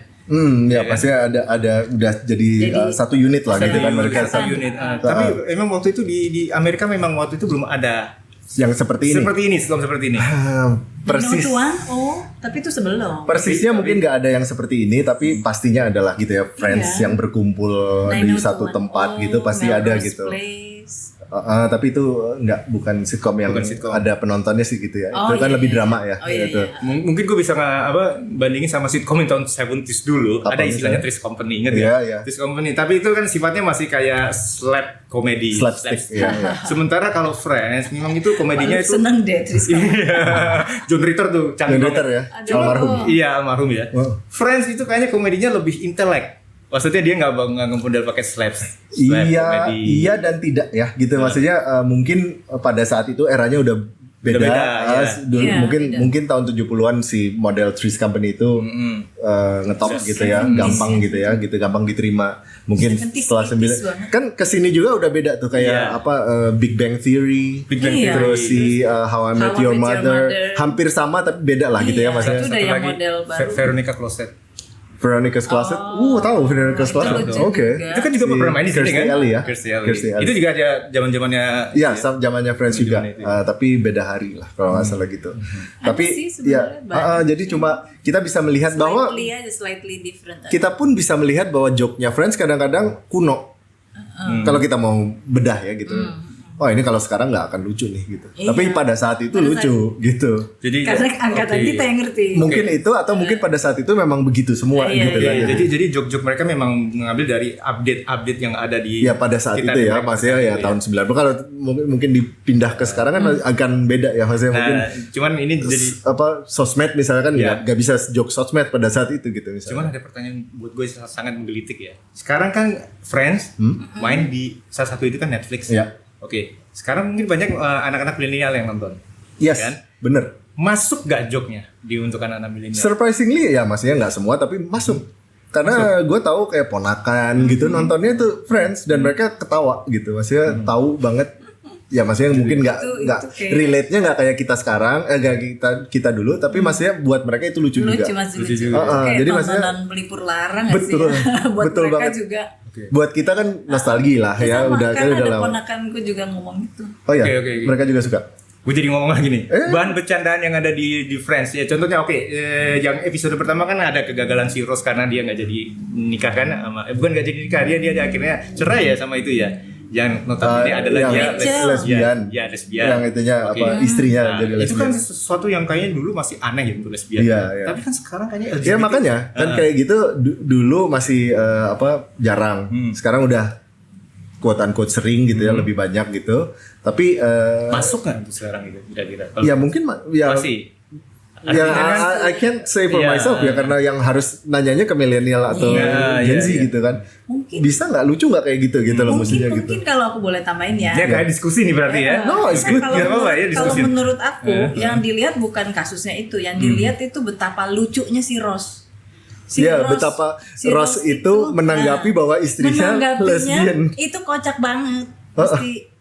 Ya pasti ada udah jadi satu unit lah gitu kan mereka Satu unit. Tapi emang waktu itu di Amerika memang waktu itu belum ada yang seperti ini. sitcom seperti ini. Persis. Tapi itu sebelum. Persisnya mungkin nggak ada yang seperti ini, tapi pastinya adalah gitu ya, friends Iya. yang berkumpul di satu tempat gitu pasti ada gitu. Tapi itu bukan sitcom yang Bukan sitcom. ada penontonnya sih gitu ya. Oh, Itu kan iya, lebih iya. drama ya. Oh, iya, gitu. iya. Mungkin gue bisa bandingin sama sitcom yang tahun 70s dulu. Apa Ada istilahnya misalnya? Three's Company, ingat Iya, ya? iya. Three's Company. Tapi itu kan sifatnya masih kayak komedi. Slapstick, iya, iya. Sementara kalau Friends memang itu komedinya itu seneng deh Tris. John Ritter tuh John Ritter ya, almarhum. Iya, almarhum ya. Wow. Friends itu kayaknya komedinya lebih intelek. Maksudnya dia nggak model pakai Iya dan tidak ya gitu maksudnya mungkin pada saat itu eranya udah beda, Udah beda, ya. dulu Iya, mungkin tahun 70-an si model Three's Company itu ngetop gitu ya, gampang gitu ya, gitu gampang diterima. Mungkin 70s setelah 9 banget. kan kesini juga udah beda tuh Iya. kayak Big Bang Theory, Big Bang Iya. terus si How I Met Your Mother, hampir sama tapi beda lah gitu ya Iya. maksudnya. Itu udah yang model baru. Veronica Closet. Veronica's Closet, tahu Veronica's itu Closet, lucu oke. juga. Itu kan juga Si pernah main di sini Kirstie kan? Alley ya. Kirstie Alley. Kirstie Alley. Itu juga ada zaman-zamannya Iya, zamannya Friends juga, Zaman itu. tapi beda hari lah kalau nggak salah gitu. Tapi sih ya, sebenarnya jadi cuma kita bisa melihat bahwa slightly different. kita pun bisa melihat bahwa joke-nya Friends kadang-kadang kuno. Kalau kita mau bedah ya gitu. Oh ini kalau sekarang nggak akan lucu nih gitu. Iya. Tapi pada saat itu lucu gitu. Jadi Karena angkatan oke. kita yang ngerti. Mungkin itu atau mungkin pada saat itu memang begitu semua Iya, gitu Oke, kan. jadi joke-joke mereka memang mengambil dari update yang ada di Ya pada saat kita itu di ya, mereka maksudnya gitu ya tahun 90. Kalau mungkin dipindah ke sekarang kan akan beda ya, maksudnya Nah, mungkin cuman ini jadi sosmed misalnya kan Ya. nggak bisa joke sosmed pada saat itu gitu misalnya. cuman ada pertanyaan buat gue sangat menggelitik ya. Sekarang kan Friends main di salah satu itu kan Netflix. Iya. Oke. sekarang mungkin banyak anak-anak milenial yang nonton. Yes, Kan? bener. Masuk gak joke-nya untuk anak-anak milenial? Surprisingly ya, maksudnya nggak semua tapi masuk. Karena gue tahu kayak ponakan gitu nontonnya tuh Friends dan mereka ketawa gitu, maksudnya tahu banget. Ya maksudnya mungkin nggak kayak- relate-nya nggak kayak kita sekarang, nggak kita dulu, tapi maksudnya buat mereka itu lucu juga. Masih Lucu lucu. juga. Kayak Jadi maksudnya- tontonan pelipur larang nggak sih? Betul, Buat betul mereka banget. juga. Buat kita kan nostalgia lah ya, Sama, udah kan udah ada lama. ponakanku juga ngomong gitu. Oh ya, Oke. mereka juga suka. Gue jadi ngomong lagi nih, bahan bercandaan yang ada di Friends ya. Contohnya yang episode pertama kan ada kegagalan si Ross karena dia nggak jadi nikah kan sama, bukan nggak jadi nikah, dia akhirnya cerai ya sama itu ya. Yang notabene adalah yang dia lesbian. Ya, lesbian. Yang itunya Oke. apa istrinya Nah, jadi itu lesbian. kan sesuatu yang kayaknya dulu masih aneh ya untuk lesbian. Iya, iya. Tapi kan sekarang kayaknya LGBT. Ya makanya kan kayak gitu dulu masih jarang. Sekarang udah quote unquote sering gitu ya, lebih banyak gitu. Tapi masuk nggak untuk sekarang gitu kira-kira? ya mungkin ya masih. ya Artinya kan, I can't say for Iya. myself ya, karena yang harus nanyanya ke milenial atau Iya, Gen Z iya. gitu kan. Mungkin. Bisa nggak, lucu nggak kayak gitu loh mestinya gitu. Mungkin kalau aku boleh tambahin ya. dia kayak diskusi nih berarti ya. No, it's Kan good. kalau Nggak apa-apa ya kalau diskusi. menurut aku yang dilihat bukan kasusnya itu, yang dilihat itu betapa lucunya si Ross. Iya, betapa Ross itu menanggapi bahwa istrinya menanggapinya lesbian. itu kocak banget.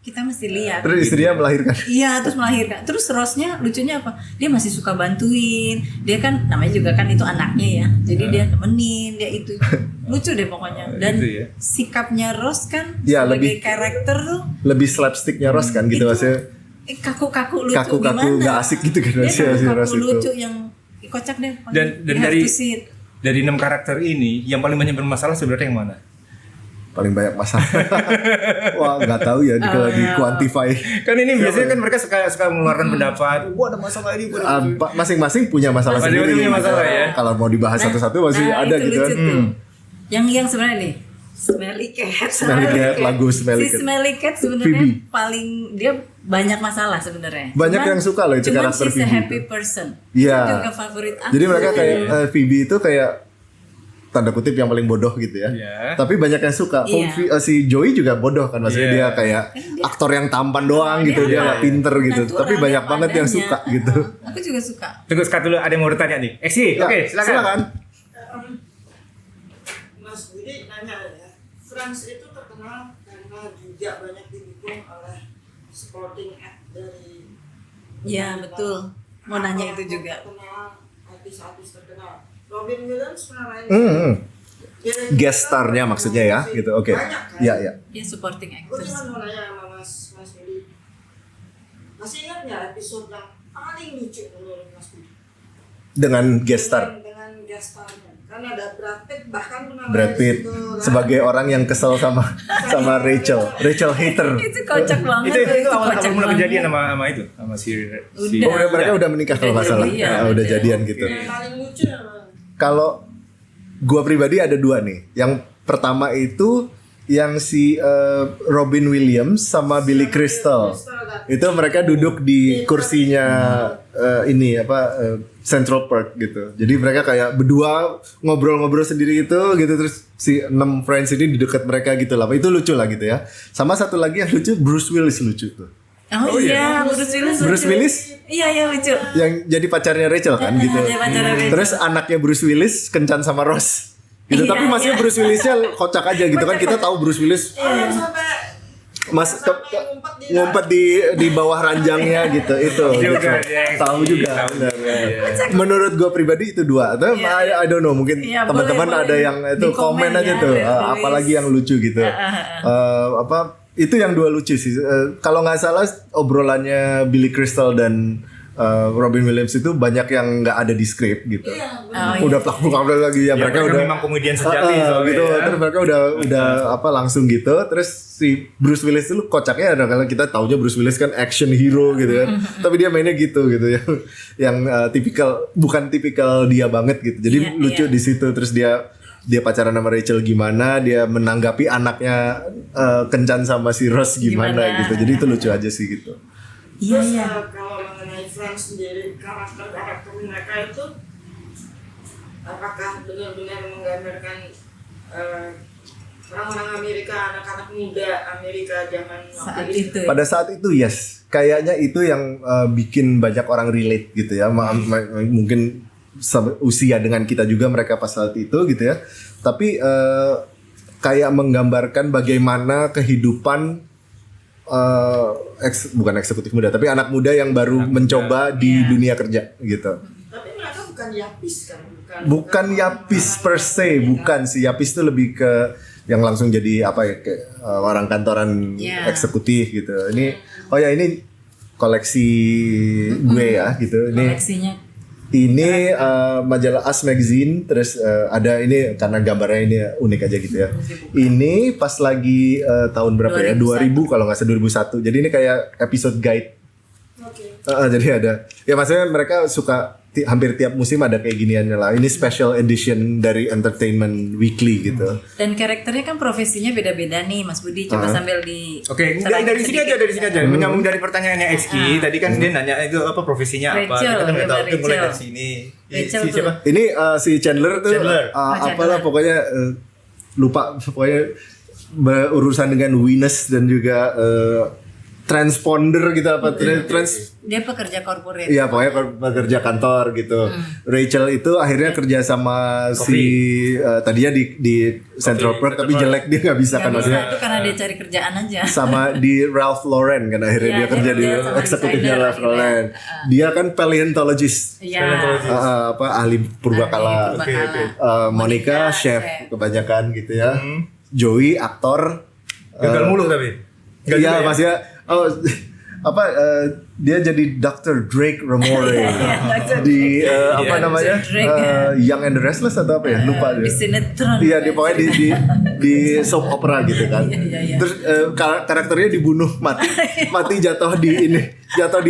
Kita mesti lihat. Terus istrinya melahirkan. Iya, terus melahirkan. Terus Rossnya lucunya apa? Dia masih suka bantuin. Dia kan namanya juga kan itu anaknya ya. Jadi dia nemenin, dia itu lucu deh pokoknya. Dan Itu ya. sikapnya Ross kan Ya, sebagai lebih- karakter tuh Lebih slapsticknya Ross kan gitu itu maksudnya. kaku-kaku lucu Kaku-kaku gimana? nggak asik gitu kan Dia si kaku-kaku Ross itu. lucu yang kocak deh. Dan You have dari to see it. dari 6 karakter ini yang paling banyak bermasalah sebenarnya yang mana? Paling banyak masalah. Wah, nggak tahu ya kalau di quantify. Kan ini biasanya kan mereka suka mengeluarkan pendapat. Gua ada masalah ini, gua ada masalah ini." Masing-masing punya masalah Masing-masing sendiri. punya masalah ya. Kalau mau dibahas satu-satu masih Nah, ada itu gitu lucu kan. tuh. Yang sebenarnya nih Smelly Cat. Smelly Cat, lagu Smelly Si Cat. Smelly Cat sebenarnya Phoebe. paling dia banyak masalah sebenarnya. Banyak yang suka loh itu cuman karakter she's a Phoebe happy itu. person. Iya. Itu juga favorit aku. Jadi mereka kayak Phoebe itu kayak tanda kutip yang paling bodoh gitu ya. Iya. Tapi banyak yang suka. Iya. Si Joey juga bodoh kan, maksudnya Iya. dia kayak aktor yang tampan doang gitu, dia nggak pinter gitu. natural, Tapi banyak yang banget yang padanya. suka gitu. Aku juga suka. Tunggu sekat dulu, ada yang mau bertanya nih. Eksi, Ya, oke, silakan. Mas Budi nanya ya, Friends itu terkenal karena juga banyak didukung oleh supporting act dari Iya, betul. Mau nanya itu juga. terkenal, artis-artis terkenal. Robin Williams pernah main. Guest star-nya maksudnya ya, gitu. Oke. Banyak kan? Iya, iya. Dia supporting Gue actors. cuma mau nanya sama Mas Budi. Masih ingat nggak episode yang paling lucu menurut Mas Budi? Dengan guest star. Dengan guest starnya. Kan ada Brad Pitt, bahkan pernah Brad main Pitt situ, kan? sebagai orang yang kesel sama Rachel hater. Itu kocak banget. Itu awal kocak mulai banget. kejadian sama itu, sama si Udah. Mereka udah menikah kalau nggak salah. Iya, Udah udah. jadian gitu. Yang paling lucu emang. Kalau gua pribadi ada dua nih. Yang pertama itu yang si Robin Williams sama Billy Crystal. Itu mereka duduk di kursinya Central Park gitu. Jadi mereka kayak berdua ngobrol-ngobrol sendiri gitu terus si 6 friends ini di dekat mereka gitu lah. Itu lucu lah gitu ya. Sama satu lagi yang lucu, Bruce Willis lucu tuh. Oh iya, Bruce Willis. Bruce lucu. Willis Iya, lucu. yang jadi pacarnya Rachel kan gitu. Jadi pacarnya Rachel. Terus anaknya Bruce Willis kencan sama Ross. Gitu. Iya, Tapi masih iya. Bruce Willisnya kocak aja gitu kan. Kita tahu Bruce Willis Yang sampai ngumpet di bawah ranjangnya gitu itu Juga, gitu. ya, Tahu juga. tahu Benar, juga, ya. ya. Menurut gue pribadi itu dua. Tapi Iya, I don't know, mungkin Iya, teman-teman boleh, ada boleh. yang itu Di komen komen aja ya, tuh. tulis. Apalagi yang lucu gitu. Itu yang dua lucu sih. Kalau nggak salah obrolannya Billy Crystal dan Robin Williams itu banyak yang nggak ada di skrip gitu. Udah plak-plak lagi ya, Ya, mereka mereka udah memang komedian sejati soalnya gitu. ya. Terus mereka udah langsung gitu. Terus si Bruce Willis itu kocaknya ada kalau kita taunya Bruce Willis kan action hero gitu kan. Tapi dia mainnya gitu yang tipikal, bukan tipikal dia banget gitu. Jadi Iya, lucu iya. di situ. Terus dia pacaran sama Rachel gimana, dia menanggapi anaknya kencan sama si Ross gimana Gimana. gitu. Jadi itu lucu aja sih gitu. Iya, Terus iya. kalau mengenai Friends sendiri, karakter mereka itu apakah benar-benar menggambarkan orang-orang Amerika, anak-anak muda Amerika zaman Saat waktu itu. Pada saat itu yes, kayaknya itu yang bikin banyak orang relate gitu ya. Mungkin usia dengan kita juga mereka pas saat itu gitu ya. Tapi kayak menggambarkan bagaimana kehidupan bukan eksekutif muda, tapi anak muda yang baru mencoba di dunia kerja gitu. Tapi mereka bukan yapis kan? Bukan yapis per se, bukan sih. Yapis itu lebih ke yang langsung jadi apa ya, kayak orang kantoran eksekutif gitu. Ini ini koleksi gue ya gitu. Koleksinya. Ini majalah Us Magazine, terus ada ini karena gambarnya ini unik aja gitu ya. Ini pas lagi tahun berapa 2001. ya? 2000 kalau nggak salah 2001. Jadi ini kayak episode guide. Oke. Jadi ada. Ya maksudnya mereka suka hampir tiap musim ada kayak giniannya lah. Ini special edition dari Entertainment Weekly gitu. Dan karakternya kan profesinya beda-beda nih Mas Budi. Coba sambil di Oke, dari sini aja. Menyambung dari pertanyaannya Exki. Tadi kan dia nanya itu apa profesinya apa. Rachel, Kita kan nggak tahu Rachel. itu mulai dari sini. Rachel Si tuh. siapa? Ini si Chandler tuh Chandler. apalah pokoknya lupa pokoknya berurusan dengan Venus dan juga transponder gitu apa dia pekerja korporat. Iya pokoknya pekerja kantor gitu. Rachel itu akhirnya kerja sama tadinya di Central Perk tapi jelek dia nggak bisa kan maksudnya. Itu karena dia cari kerjaan aja. Sama di Ralph Lauren kan akhirnya Iya, dia kerja dia di kerja sama eksekutifnya desainer Ralph akhirnya. Lauren. Dia kan paleontologist. Iya. Ahli purbakala. Ahli purbakala. Monica chef kebanyakan gitu ya. Joey aktor. Gagal mulu tapi. Nggak juga Iya ya? maksudnya dia jadi Dr. Drake Ramore di apa namanya Drake, Young and the Restless atau apa ya lupa Di dia. sinetron. Iya di pokoknya di soap opera gitu kan. Iya. Terus karakternya dibunuh mati jatuh di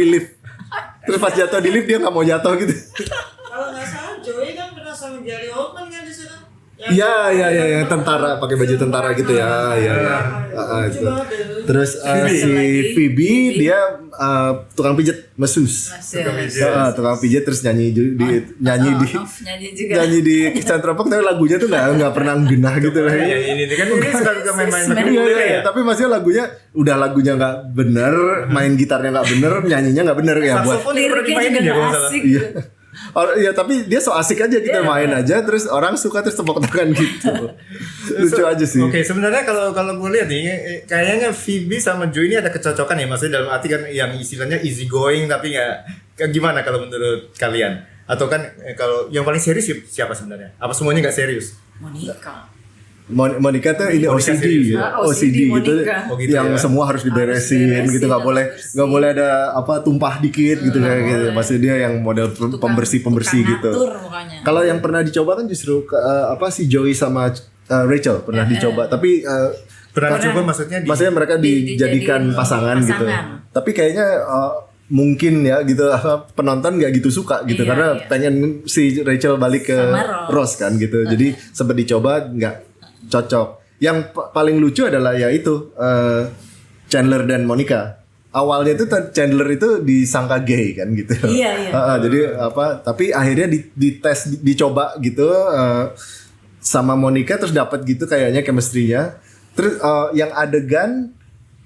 lift. Terus pas jatuh di lift dia nggak mau jatuh gitu. Kalau nggak salah Joey kan pernah sama Gary Oldman kan di situ. Iya yang tentara pakai baju tentara gitu ya. Itu. Terus si Phoebe dia tukang pijet masseuse. Tukang pijet terus nyanyi Nyanyi juga. di Central Park tapi lagunya tuh nggak pernah genah gitu lah. Iya, ini kan ini suka main-main pakai Iya, ukulele ya. tapi maksudnya lagunya nggak bener, main gitarnya nggak bener, nyanyinya nggak bener ya buat. Saxophone ini pernah Liriknya dimainin juga ya kalau gak nggak salah. asik. Iya. Iya tapi dia so asik aja kita main aja terus orang suka terus tepuk tangan gitu. Lucu aja sih. Oke, sebenarnya kalau gue lihat nih kayaknya Phoebe sama Joey ini ada kecocokan ya, maksudnya dalam arti kan yang istilahnya easy going tapi nggak gimana kalau menurut kalian? Atau kan kalau yang paling serius siapa sebenarnya? Apa semuanya nggak serius? Monica. Monica tuh ini Monica OCD serius. ya. OCD gitu. Monica. Oh, gitu yang ya. semua harus diberesin Harus gitu nggak diberesin, boleh ada apa tumpah dikit gitu kayak gitu. Maksudnya dia yang model pembersih gitu. Ngatur pokoknya. Kalau yang pernah dicoba kan justru si Joey sama Rachel pernah dicoba tapi Pernah coba maksudnya maksudnya mereka dijadikan pasangan gitu. Tapi kayaknya mungkin ya gitu penonton nggak gitu suka gitu Iya, karena iya. pengen si Rachel balik ke Sama Ross kan gitu. Jadi sempat dicoba nggak cocok. Yang paling lucu adalah ya itu Chandler dan Monica. Awalnya itu Chandler itu disangka gay kan gitu. Iya. Jadi tapi akhirnya dites dicoba gitu sama Monica terus dapat gitu kayaknya chemistry-nya. Terus yang adegan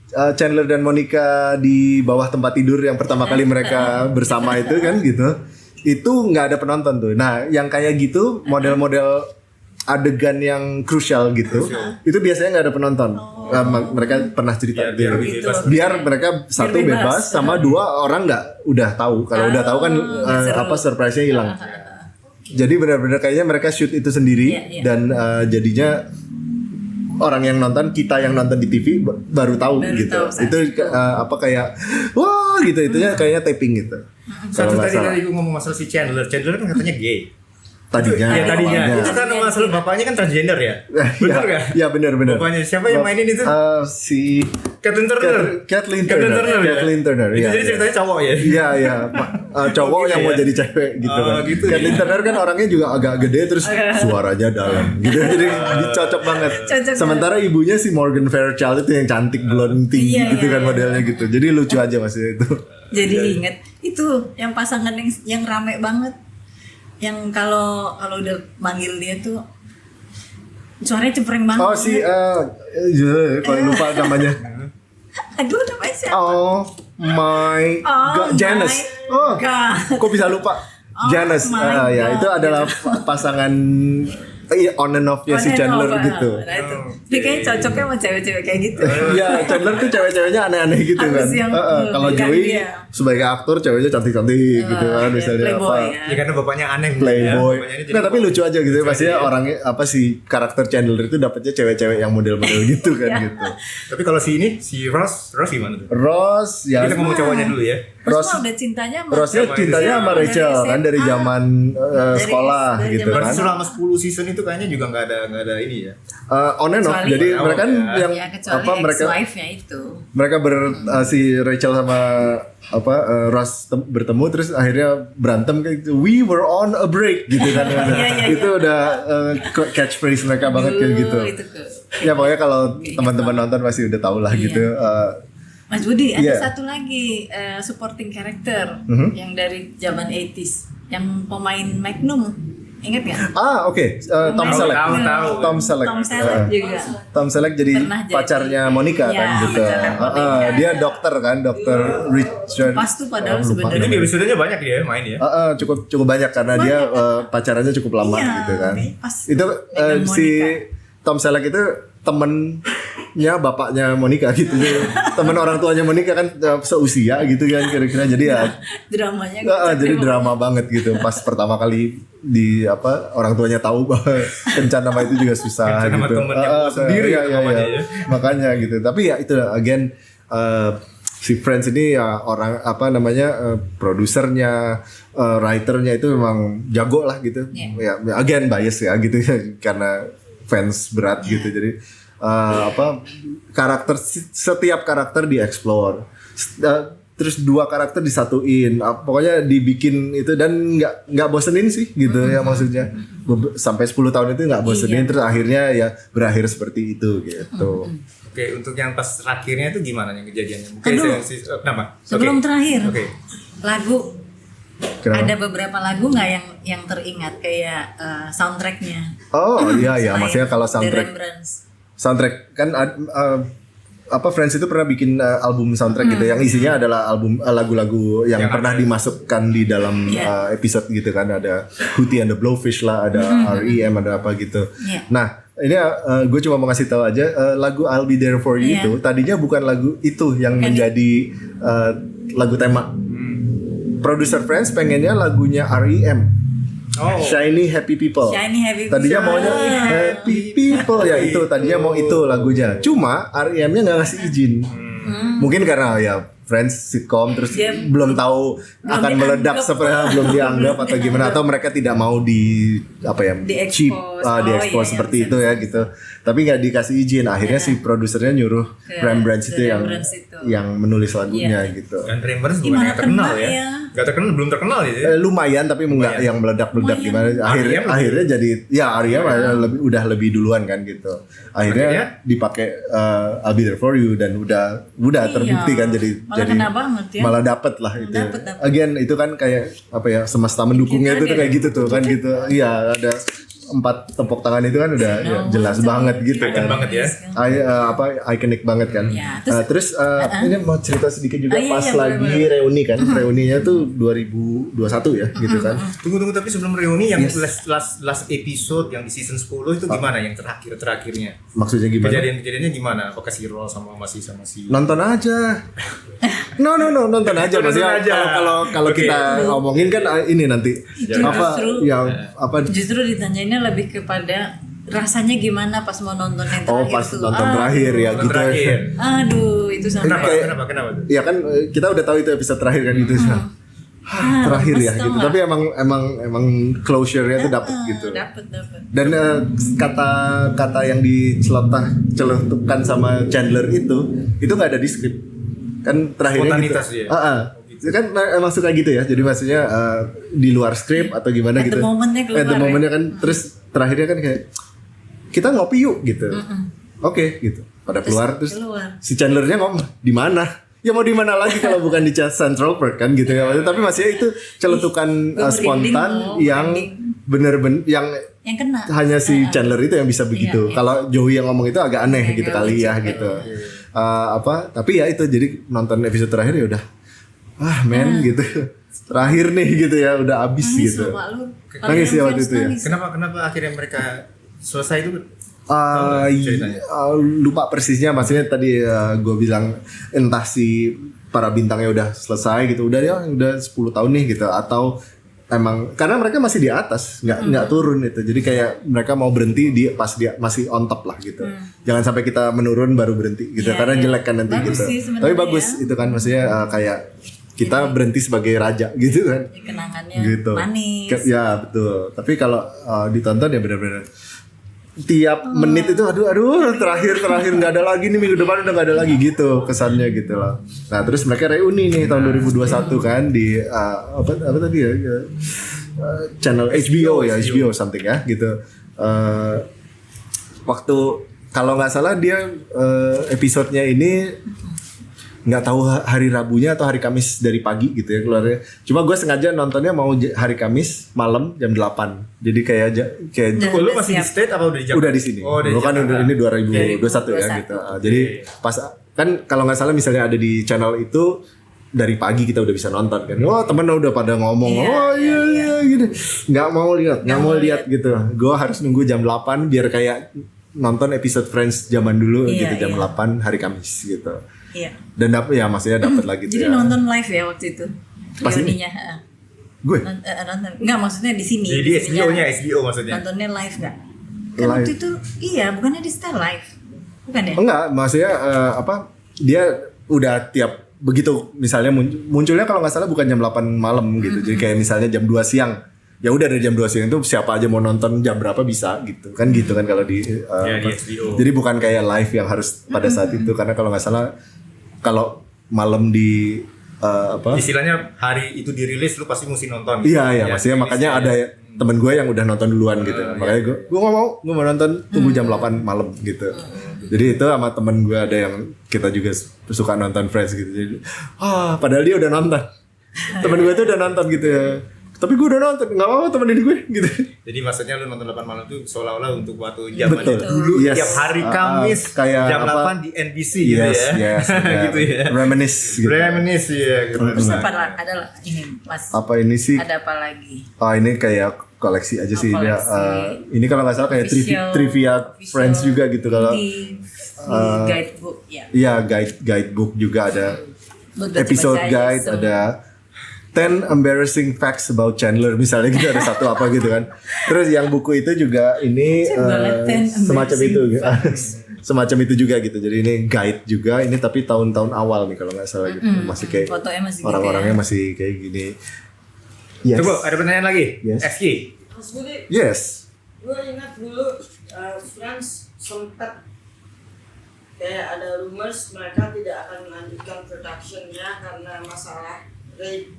Chandler dan Monica di bawah tempat tidur yang pertama kali mereka bersama itu kan gitu. Itu nggak ada penonton tuh. Nah, yang kayak gitu model-model adegan yang krusial gitu, itu biasanya nggak ada penonton. Mereka pernah cerita biar mereka satu bebas sama dua orang nggak udah tahu. Kalau udah tahu kan surprise-nya hilang. Jadi benar-benar kayaknya mereka shoot itu sendiri dan jadinya orang yang nonton, kita yang nonton di TV baru tahu gitu. Itu kayak wah gitu itunya kayaknya taping gitu. Satu tadi gue ngomong masalah si Chandler kan katanya gay. Tadinya. Itu karena masalah bapaknya kan transgender ya. Benar nggak? Ya benar. Bapaknya siapa yang mainin itu? Si Kathleen Turner. Kathleen Turner. Itu Ya, jadi ceritanya cowok ya. Iya. Cowok yang mau jadi cewek gitu kan. Gitu Kathleen Turner kan orangnya juga agak gede terus suaranya dalam gitu. Jadi cocok banget. Sementara ibunya si Morgan Fairchild itu yang cantik blonde tinggi gitu kan modelnya gitu. Jadi lucu aja maksudnya itu. Jadi inget itu yang pasangan yang rame banget. Yang kalau udah manggil dia tuh Suaranya cempreng banget. Oh si kalau lupa namanya. Aduh, namanya siapa? Oh my God, Janice. Oh, God. kok bisa lupa? Oh Janice. my Ya God. itu adalah pasangan on and off-nya si Chandler gitu. Nah, itu. Dia kayaknya cocoknya sama cewek-cewek kayak gitu. Iya, Chandler tuh cewek-ceweknya aneh-aneh gitu kan. Harus yang, Kalau yang Joey dia. sebagai aktor ceweknya cantik-cantik gitu kan, Iya, misalnya playboy, apa. ya. Ya karena bapaknya aneh. Playboy. Ya. Bapaknya ini jadi Nah, tapi lucu aja gitu. Pastinya aja, ya. orangnya apa sih karakter Chandler itu dapetnya cewek-cewek yang model-model gitu kan Iya. gitu. Tapi kalau si Ross gimana tuh? Ross ya Kita ngomong cowoknya dulu ya. Terus Ross- mah udah cintanya sama Rossnya cintanya sama Dari Rachel kan dari SMA. zaman Dari- sekolah dari gitu zaman kan. Berarti selama 10 season itu kayaknya juga nggak ada ini ya. On and off. Kecuali- Jadi Oh, mereka kan ya. yang Ya kecuali apa mereka ex-wife-nya itu. mereka si Rachel sama Ross bertemu terus akhirnya berantem kayak gitu. We were on a break gitu kan. Iya. Itu udah catchphrase mereka banget kayak gitu. Itu ke Ya pokoknya kalau teman-teman nonton pasti udah tahu lah Iya. gitu. Mas Budi, ada Iya. satu lagi supporting character Mhm. yang dari zaman 80s yang pemain Magnum. Ingat gak? Oke. Tom Pemain Selleck. Tahu. Tom Selleck. Tom Selleck juga. Tom Selleck jadi Pernah jadi. pacarnya Monica Iya, kan gitu. pacarnya Monica. Dia dokter kan, dokter Richard. Pas tuh padahal Lupa. sebenarnya. Itu di episodenya banyak dia main ya. Cukup banyak karena dia pacarannya cukup lama Iya, gitu kan. pas Itu dengan si Monica. Tom Selleck itu temennya bapaknya Monica gitu. Temen orang tuanya Monica kan seusia gitu kan kira-kira jadi ya. Dramanya Jadi drama banget gitu pas pertama kali orang tuanya tahu bahwa kencan nama itu juga susah Kencan nama gitu. temennya sendiri iya, namanya ya. Makanya gitu. Tapi ya itu again si Friends ini ya orang produsernya, writernya itu memang jago lah gitu. Yeah. Ya again bias ya gitu karena fans berat gitu. Jadi setiap karakter dieksplor. Terus 2 karakter disatuin, pokoknya dibikin itu dan nggak bosenin sih gitu ya maksudnya sampai 10 tahun itu nggak bosenin terus akhirnya ya berakhir seperti itu gitu. Oke, untuk yang pas terakhirnya itu gimana yang kejadiannya? Mungkin Aduh. kenapa? Sebelum Oke. terakhir. Oke. Lagu Kenapa? ada beberapa lagu nggak yang teringat kayak soundtracknya. Oh iya Selain maksudnya kalau The soundtrack Rembrandts. kan Friends itu pernah bikin album soundtrack gitu yang isinya adalah album lagu-lagu yang pernah dimasukkan di dalam episode gitu kan, ada Hootie and the Blowfish lah, ada R.E.M, ada apa gitu. Iya. Nah ini gue cuma mau ngasih tahu aja lagu I'll Be There For You Iya. itu tadinya bukan lagu itu yang menjadi lagu tema. Produser Friends pengennya lagunya R.E.M. Oh. Shiny Happy People. Shiny Happy Tadinya People. maunya Happy People ya itu tadinya mau itu lagunya. Cuma R.E.M-nya nggak ngasih izin. Mungkin karena ya Friends sitcom terus Dia belum tahu akan meledak seperti belum dianggap atau gimana atau mereka tidak mau Di-expose. cheap Oh, iya, seperti iya, itu ya gitu. Tapi nggak dikasih izin. Akhirnya si produsernya nyuruh Ke Rembrandts itu The yang Rembrandts itu. yang menulis lagunya gitu. Dan Rembrandts bukan Gimana yang terkenal kenal ya. ya? Gak terkenal, belum terkenal ya. Lumayan tapi nggak yang meledak-meledak gimana. R.E.M. Akhirnya jadi ya Arya udah lebih duluan kan gitu. Akhirnya dipakai I'll Be There For You dan udah terbukti kan jadi Malah kena banget ya. malah dapet lah itu. Dapet. Again itu kan kayak apa ya semesta mendukungnya itu Kita tuh kayak gitu tuh kan gitu. Iya ada 4 tepuk tangan itu kan udah ya, jelas banget gitu Icon kan. banget ya. Ikonik banget kan. Ya, Terus ini mau cerita sedikit juga Iya, pas iya, lagi boleh. reuni kan. Reuninya tuh 2021 ya gitu kan. Tunggu tapi sebelum reuni yang last episode yang di season 10 itu gimana yang terakhirnya? Maksudnya gimana? Kejadiannya gimana? Apakah si Ross sama si Nonton aja. No, nonton aja maksudnya. Kalau kita ngomongin kan ini nanti Justru- apa Justru ditanyainnya lebih kepada rasanya gimana pas mau nonton yang terakhir pas tuh. nonton terakhir ya Nonton gitu. terakhir. Aduh, itu Kenapa? sampai Kenapa tuh? Ya kan kita udah tahu itu episode terakhir kan gitu. Terakhir ya lemes gitu. tau Tapi emang closure-nya tuh dapet gitu. Dapet. Dan kata yang dicelotupkan sama Chandler itu nggak ada di skrip. Kan terakhirnya Spontanitas gitu. dia. Kan emang suka gitu ya. Jadi maksudnya di luar skrip atau gimana At the gitu. moment-nya keluar, At the moment-nya kan terus terakhirnya kan kayak kita ngopi yuk gitu. Oke gitu. Pada keluar terus keluar. si Chandlernya ngomong di mana? Ya mau di mana lagi kalau bukan di Central Park kan gitu ya. Tapi masih itu celetukan Gue merinding spontan loh, yang merinding. bener-bener yang kena. hanya si Chandler itu yang bisa begitu. Iya. Kalau Joey yang ngomong itu agak aneh Agak gitu kali lucu. ya gitu. Tapi ya itu jadi nonton episode terakhir ya udah gitu. Terakhir nih gitu ya udah abis Nangis gitu. loh, Pak, lu. Nangis ya waktu itu ya. Nangis. Kenapa akhirnya mereka selesai itu? Ceritanya? Lupa persisnya, maksudnya tadi gue bilang entah si para bintangnya udah selesai gitu, udah 10 tahun nih gitu, atau emang karena mereka masih di atas, nggak turun itu, jadi kayak mereka mau berhenti pas dia masih on top lah gitu. Jangan sampai kita menurun baru berhenti gitu, Iya, karena iya. jelek kan nanti Bagus gitu. sih sebenarnya Tapi bagus ya. itu kan, maksudnya kayak kita berhenti sebagai raja gitu kan. Kenangannya Gitu. manis. Ya betul. Tapi kalau ditonton ya benar-benar tiap menit itu aduh terakhir nggak ada lagi nih, minggu depan udah nggak ada lagi gitu kesannya gitu loh. Nah terus mereka reuni nih tahun 2021 kan di apa tadi ya channel HBO ya, HBO something ya gitu. Waktu kalau nggak salah dia episodenya ini nggak tahu hari Rabunya atau hari Kamis dari pagi gitu ya keluarnya. Cuma gue sengaja nontonnya mau hari Kamis malam jam 8. Jadi kayak Oh, lu masih di state apa udah di Jakarta? udah di sini. Oh, Lu kan Jakarta. ini 2021 ya 2021. gitu. Jadi pas kan kalau nggak salah misalnya ada di channel itu dari pagi kita udah bisa nonton kan. Wah, temen udah pada ngomong, Iya, "Oh iya gitu." Nggak mau lihat gitu. Gue harus nunggu jam 8 biar kayak nonton episode Friends zaman dulu Iya, gitu jam iya. 8 hari Kamis gitu. Iya. Dan maksudnya dapat lagi Jadi ya. nonton live ya waktu itu. Pas ini? Reuninya, Gue nonton. Enggak, maksudnya di sini. Jadi Di HBO-nya, sininya. HBO maksudnya. Nontonnya live enggak? Kan Live. waktu itu bukannya di setel live. Bukan ya? enggak, maksudnya dia udah tiap begitu misalnya munculnya kalau nggak salah bukan jam 8 malam gitu. Jadi kayak misalnya jam 2 siang. Ya udah dari jam 2 siang itu siapa aja mau nonton jam berapa bisa gitu. Kan gitu kan kalau di Ya, di HBO. Jadi bukan kayak live yang harus pada saat itu, karena kalau nggak salah kalau malam di Istilahnya hari itu dirilis lu pasti mesti nonton. Iya, maksudnya dirilis makanya ya. ada temen gue yang udah nonton duluan gitu. Makanya gue mau nonton tunggu jam 8 malam gitu. Jadi itu sama temen gue ada yang kita juga suka nonton Friends gitu. Jadi padahal dia udah nonton. Temen gue tuh udah nonton gitu ya. Tapi gue udah nonton, nggak apa-apa temenin gue gitu. Jadi maksudnya lu nonton 8 malam itu seolah-olah untuk waktu zaman Betul. itu dulu Yes. tiap hari Kamis kayak jam apa? 8 di NBC gitu ya. gitu ya. Reminisce gitu. Reminisce ya. Terus apa ada lah ini Mas? Apa ini sih? Ada apa lagi? Ini kayak koleksi aja sih dia. Koleksi. Ini kalau nggak salah kayak Official- trivia Friends juga gitu kalau. Di guidebook ya. Iya, guidebook juga ada. Buat baca-baca Episode ya, guide so. ada 10 embarrassing facts about Chandler misalnya gitu, ada satu apa gitu kan. Terus yang buku itu juga ini Coba lihat 10 semacam itu embarrassing semacam itu juga gitu. Jadi ini guide juga ini, tapi tahun-tahun awal nih kalau nggak salah gitu. Masih kayak Fotonya masih gitu orang-orangnya ya. masih kayak gini. Yes. Coba ada pertanyaan lagi? Yes. SK. Mas Budi, Yes. gue ingat dulu Friends sempat kayak ada rumors mereka tidak akan melanjutkan productionnya karena masalah rate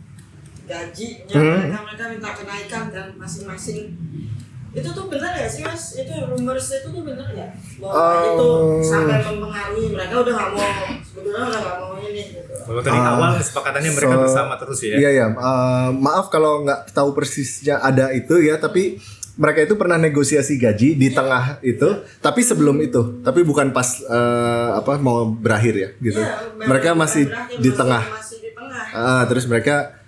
gajinya. Mereka minta kenaikan dan masing-masing. Itu tuh benar ya sih Mas? Itu rumors itu tuh benar ya? Bahwa itu sampai mempengaruhi mereka udah nggak mau, sebetulnya udah nggak mau ini gitu. Kalau tadi awal kesepakatannya mereka bersama terus ya. Iya. Maaf kalau nggak tahu persisnya ada itu ya, tapi mereka itu pernah negosiasi gaji di tengah itu, tapi sebelum itu, tapi bukan pas mau berakhir ya gitu. Iya, Mereka masih di tengah. Masih di tengah. Terus mereka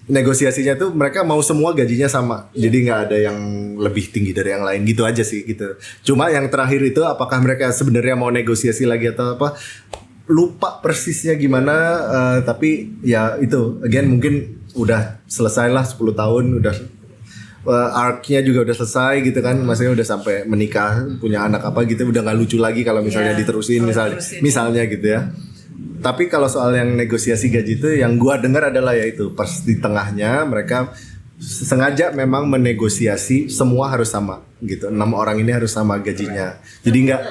negosiasinya tuh mereka mau semua gajinya sama, jadi nggak ada yang lebih tinggi dari yang lain gitu aja sih gitu. Cuma yang terakhir itu apakah mereka sebenarnya mau negosiasi lagi atau apa? Lupa persisnya gimana, tapi ya itu again mungkin udah selesai lah 10 tahun udah arc-nya juga udah selesai gitu kan, maksudnya udah sampai menikah punya anak apa gitu, udah nggak lucu lagi kalau misalnya Iya, diterusin kalau misalnya gitu ya. Tapi kalau soal yang negosiasi gaji itu yang gua dengar adalah yaitu pas di tengahnya mereka sengaja memang menegosiasi semua harus sama gitu, 6 orang ini harus sama gajinya, jadi nggak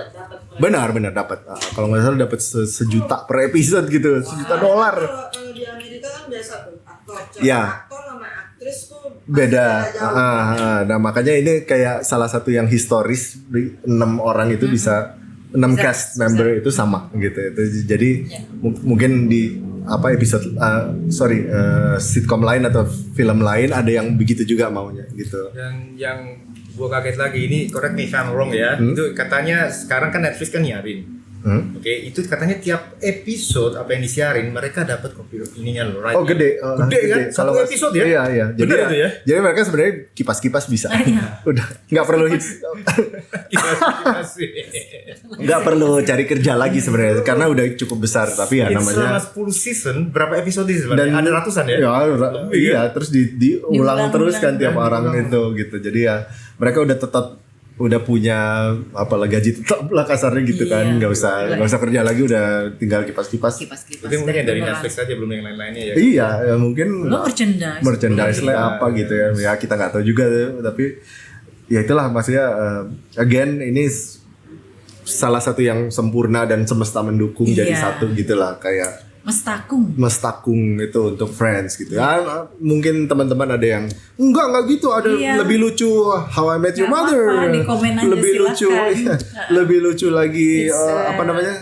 benar dapat kalau nggak salah dapat sejuta per episode gitu, $1 juta. Kalau di Amerika kan biasa tuh Ya. aktor sama aktris tuh Beda. jauh. Nah makanya ini kayak salah satu yang historis, 6 orang itu bisa 6 Bisa, cast member itu sama gitu. Itu jadi mungkin di apa episode sitcom lain atau film lain ada yang begitu juga maunya gitu. Dan yang gue kaget lagi ini, correct me if I'm wrong ya, itu katanya sekarang kan Netflix kan nyiarin. Oke, itu katanya tiap episode apa yang disiarin mereka dapat kopi ininya loh. Oh gede, gede kan? Satu Kalau episode ya? Iya. Jadi Bener itu ya? Jadi mereka sebenarnya kipas-kipas bisa. Udah nggak perlu Kipas. nggak perlu cari kerja lagi sebenarnya karena udah cukup besar. Tapi ya Itu selama namanya 10 season berapa episode sih sebenarnya? Ada ratusan ya? Iya, terus diulang terus kan tiap orang itu gitu. Jadi ya mereka udah punya apalah gaji tetap lah kasarnya gitu kan, nggak usah kerja lagi, udah tinggal kipas-kipas. Tapi mungkin yang dari Netflix aja, belum yang lain-lainnya ya. Iya, ya mungkin Lo merchandise lah apa gitu ya. Ya kita nggak tahu juga tapi ya itulah maksudnya again ini salah satu yang sempurna dan semesta mendukung jadi satu gitulah, kayak mestakung itu untuk Friends gitu ya. Mungkin teman-teman ada yang enggak gitu, ada lebih lucu How I Met Your Mother, di komen aja, lebih lucu lebih lucu lagi apa namanya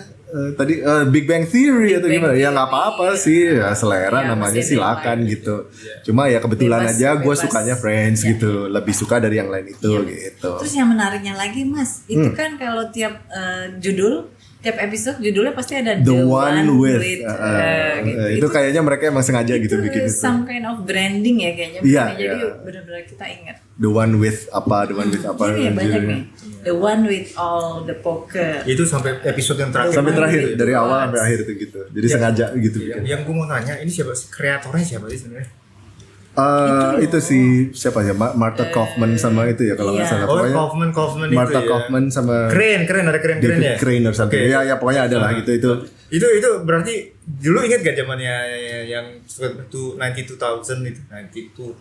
tadi Big Bang Theory atau gimana ya, nggak apa-apa sih ya, selera namanya silakan gitu. Cuma ya kebetulan aja gue sukanya Friends gitu, lebih suka dari yang lain itu gitu. Terus yang menariknya lagi Mas, itu kan kalau tiap tiap episode judulnya pasti ada The One with gitu. Itu kayaknya mereka emang sengaja gitu bikin itu. Some kind of branding ya kayaknya. Jadi benar-benar kita ingat. The One with apa? Ini banyak nih. The One with all the poker. Itu sampai episode yang terakhir. Sampai terakhir, dari awal sampai akhir itu gitu. Jadi sengaja gitu. Yang gue mau nanya, ini siapa sih kreatornya, siapa sih sebenarnya? Itu si siapa ya, Martha Kaufman sama itu ya kalau nggak salah. Pokoknya Kaufman Martha itu ya. Kaufman sama Keren ada keren David ya. Crane or something. Ya pokoknya ada lah gitu itu. Itu berarti dulu ingat gak zamannya yang 92,000 itu 90210.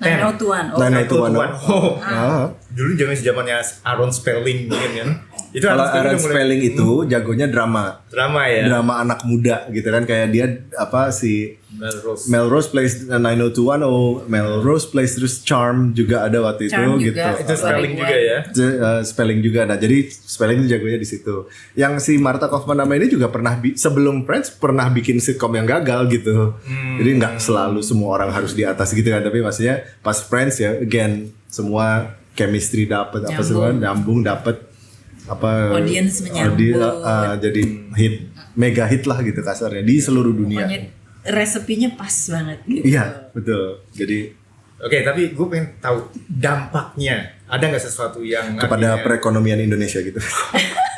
Dulu zamannya Aaron Spelling mungkin kan. Itu Kalau Aaron Spelling itu jagonya drama ya. Drama anak muda gitu kan, kayak dia apa si Melrose Place 90210, Melrose Place, terus Charm juga ada waktu itu gitu. Itu Spelling juga ya. Spelling juga. Nah, jadi Spelling itu jagonya di situ. Yang si Martha Kaufman nama ini juga pernah sebelum Friends pernah bikin sitcom yang gagal gitu. Jadi nggak selalu semua orang harus di atas gitu kan, tapi maksudnya pas Friends ya again semua chemistry dapat, apa semua nyambung, dapat apa audience menyambut. Jadi mega hit lah gitu kasarnya di seluruh dunia. Pokoknya resepinya pas banget gitu. Iya, betul. Jadi Oke, tapi gue pengen tahu dampaknya. Ada nggak sesuatu yang kepada perekonomian Indonesia gitu?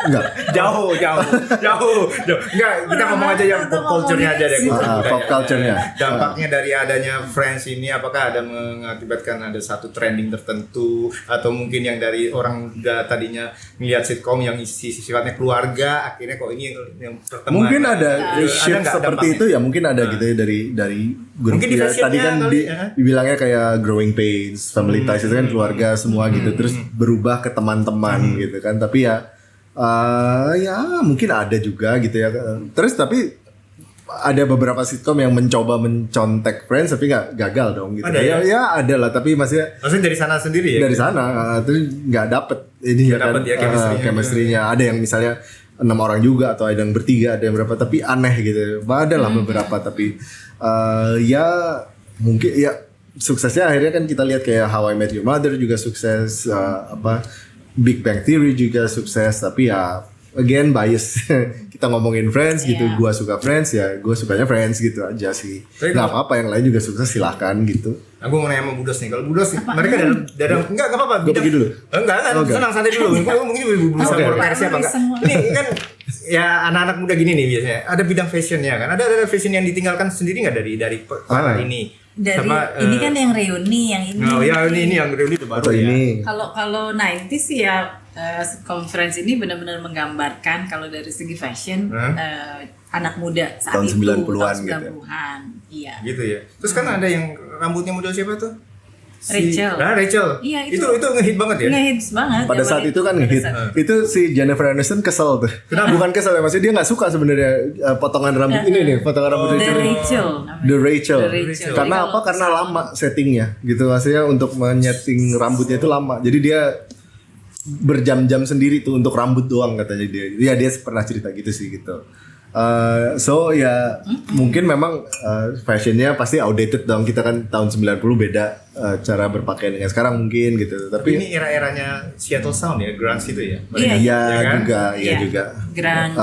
Enggak. Jauh. Enggak, kita ngomong aja yang pop culture-nya aja deh. Pop culture-nya. Dampaknya dari adanya Friends ini, apakah ada mengakibatkan ada satu trending tertentu, atau mungkin yang dari orang udah tadinya ngelihat sitcom yang sifatnya keluarga, akhirnya kok ini yang pertemanan. Mungkin ada shift nggak seperti dampaknya? itu ya, mungkin ada gitu ya dari grup Mungkin di ya, fashionnya tadi kan kali, dibilangnya kayak growing pains, family ties itu kan keluarga semua gitu, terus berubah ke teman-teman gitu kan, tapi ya ya mungkin ada juga gitu ya. Terus tapi ada beberapa sitcom yang mencoba mencontek Friends tapi nggak gagal dong gitu. Ada ya ada lah, tapi maksudnya dari sana sendiri ya. dari sana terus nggak dapet ini ya kan chemistry-nya. Ada yang misalnya 6 orang juga atau ada yang bertiga, ada yang berapa, tapi aneh gitu. Ada lah beberapa, tapi ya mungkin ya suksesnya akhirnya kan kita lihat kayak How I Met Your Mother juga sukses, Big Bang Theory juga sukses, tapi ya again bias. Kita ngomongin Friends gitu, gua suka Friends ya, gua sukanya Friends gitu aja sih. Nggak apa-apa, yang lain juga sukses silahkan gitu. Nah, gue mau nanya sama Budos nih, kalau Budos mereka dalam enggak apa-apa. Gue pergi dulu. Enggak, senang santai dulu. Gue mungkin Budos sama siapa enggak. Ini kan ya anak-anak muda gini nih biasanya. Ada bidang fashionnya kan. Ada fashion yang ditinggalkan sendiri enak dari para ini. Dari ini kan yang reuni yang ini. Oh ya ini yang reuni itu baru ya. Kalau 90s sih ya conference ini benar-benar menggambarkan kalau dari segi fashion anak muda saat tahun itu 90-an tahun 90-an gitu. Iya. Gitu ya. Terus kan ada yang rambutnya model siapa tuh? Rachel. Iya, itu ngehit banget ya. Ngehits banget. Pada saat itu kan ngehit. Itu si Jennifer Aniston kesel tuh. Bukan kesel ya, maksudnya dia nggak suka sebenarnya potongan rambut ini nih, potongan rambut The Rachel. Karena apa? Karena lama settingnya gitu, maksudnya untuk menyeting rambutnya itu lama. Jadi dia berjam-jam sendiri tuh untuk rambut doang katanya dia. Iya, dia pernah cerita gitu sih gitu. So ya mungkin memang fashionnya pasti outdated dong, kita kan tahun 90 beda cara berpakaian dengan sekarang mungkin gitu. Tapi Tapi ini era-eranya Seattle Sound ya, grunge itu ya. Iya, iya kan? juga, iya Iya. juga. Grunge.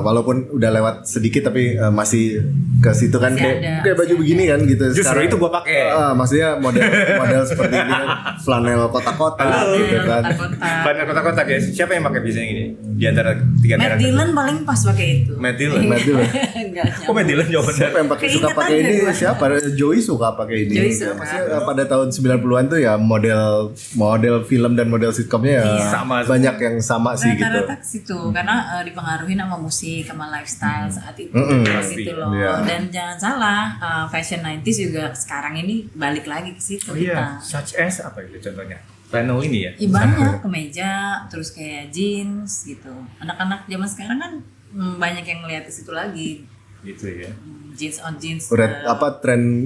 Walaupun udah lewat sedikit tapi masih ke situ kan Masih kayak ada, kayak baju masih begini kan gitu. Justru itu gua pakai. Maksudnya model seperti ini kan, flanel kotak-kotak gitu kan. Kotak-kotak. Banyak kotak-kotak ya. Siapa yang pakai biasanya gini? Di antara tiga Matt karakter. Dillon paling pas pakai itu. Matt Dillon. Matt Dillon. Enggak. Kok Matt Dillon jauh bener? Siapa yang pakai suka Keingetan pakai ini? gua. Siapa? Joey suka pakai ini. Joey suka. Maksudnya, pada tahun 90-an tuh ya model film dan model sitkomnya ya Iya. Sama semua. banyak yang sama sih gitu. Rata-rata ke situ karena dipengaruhi sama musik sama lifestyle saat itu Pasti. gitu loh. Iya. Dan jangan salah fashion 90s juga sekarang ini balik lagi ke situ Oh kita. iya, such as apa itu contohnya? Flannel ini ya? Ya, banyak kemeja, terus kayak jeans gitu. Anak-anak zaman sekarang kan banyak yang ngeliat ke situ lagi. Gitu ya. Jeans on jeans. Tren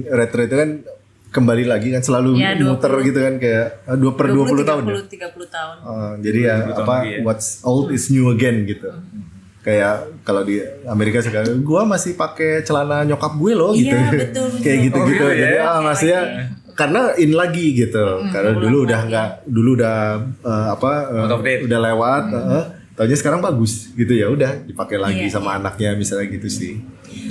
retro itu kan kembali lagi kan selalu Ya, 20. muter gitu kan kayak 20 tahun ya. 30 tahun. Jadi ya 20 tahun apa lagi ya. what's old is new again gitu. Kayak kalau di Amerika suka gua masih pakai celana nyokap gue loh gitu. Iya, betul. Kayak gitu-gitu. Oh, gitu ya. Jadi maksudnya karena in lagi gitu. Karena dulu udah enggak Out of date. udah lewat, taunya sekarang bagus gitu ya udah dipakai lagi Iya, sama anaknya misalnya gitu sih.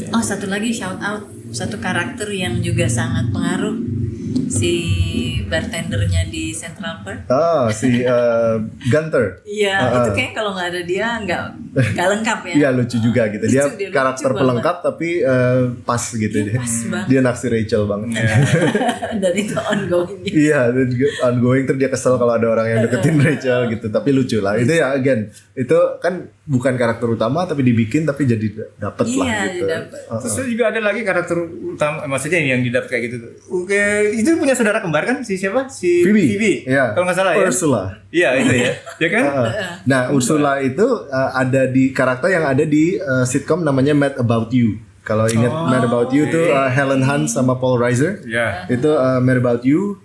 Oh, satu lagi shout out satu karakter yang juga sangat pengaruh, si bartendernya di Central Park. Si Gunter. Iya, itu kayak kalau nggak ada dia nggak lengkap ya. Iya lucu juga gitu. Dia Lucu, dia karakter lucu pelengkap tapi pas gitu Dia dia. pas banget. Dia naksir Rachel banget. Dan itu ongoing. Iya, dan juga ongoing terus dia kesel kalau ada orang yang deketin Rachel gitu. Tapi lucu lah. Itu ya again, itu kan bukan karakter utama tapi dibikin tapi jadi dapet lah Iya, gitu. dapet. Terus juga ada lagi karakter utama, maksudnya yang didapat kayak gitu tuh. Oke, itu punya saudara kembar kan si siapa? Si Phoebe. Iya. Kalau nggak salah ya. Ursula. Iya itu ya. Ya kan? Nah, Ursula itu ada di karakter yang ada di sitcom namanya Mad About You. Kalau ingat Mad About You tuh Helen Hunt sama Paul Reiser. Iya. Itu Mad About You.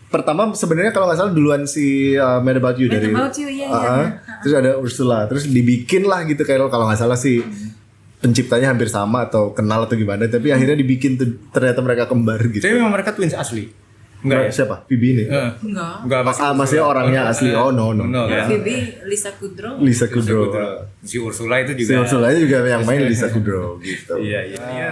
Pertama sebenarnya kalau nggak salah duluan si Mad About You Mad dari. About You, iya. Terus ada Ursula. Terus dibikin lah gitu kayak kalau nggak salah sih penciptanya hampir sama atau kenal atau gimana. Tapi akhirnya dibikin tuh ternyata mereka kembar gitu. Tapi memang mereka twins asli. Enggak ya? Siapa? Phoebe ini. Enggak. Enggak pasti. Maksudnya orangnya asli. Oh no. No ya. Phoebe Lisa Kudrow. Lisa Kudrow. Si Ursula itu Si juga. Ursula juga yang main Lisa Kudrow gitu. Iya, iya.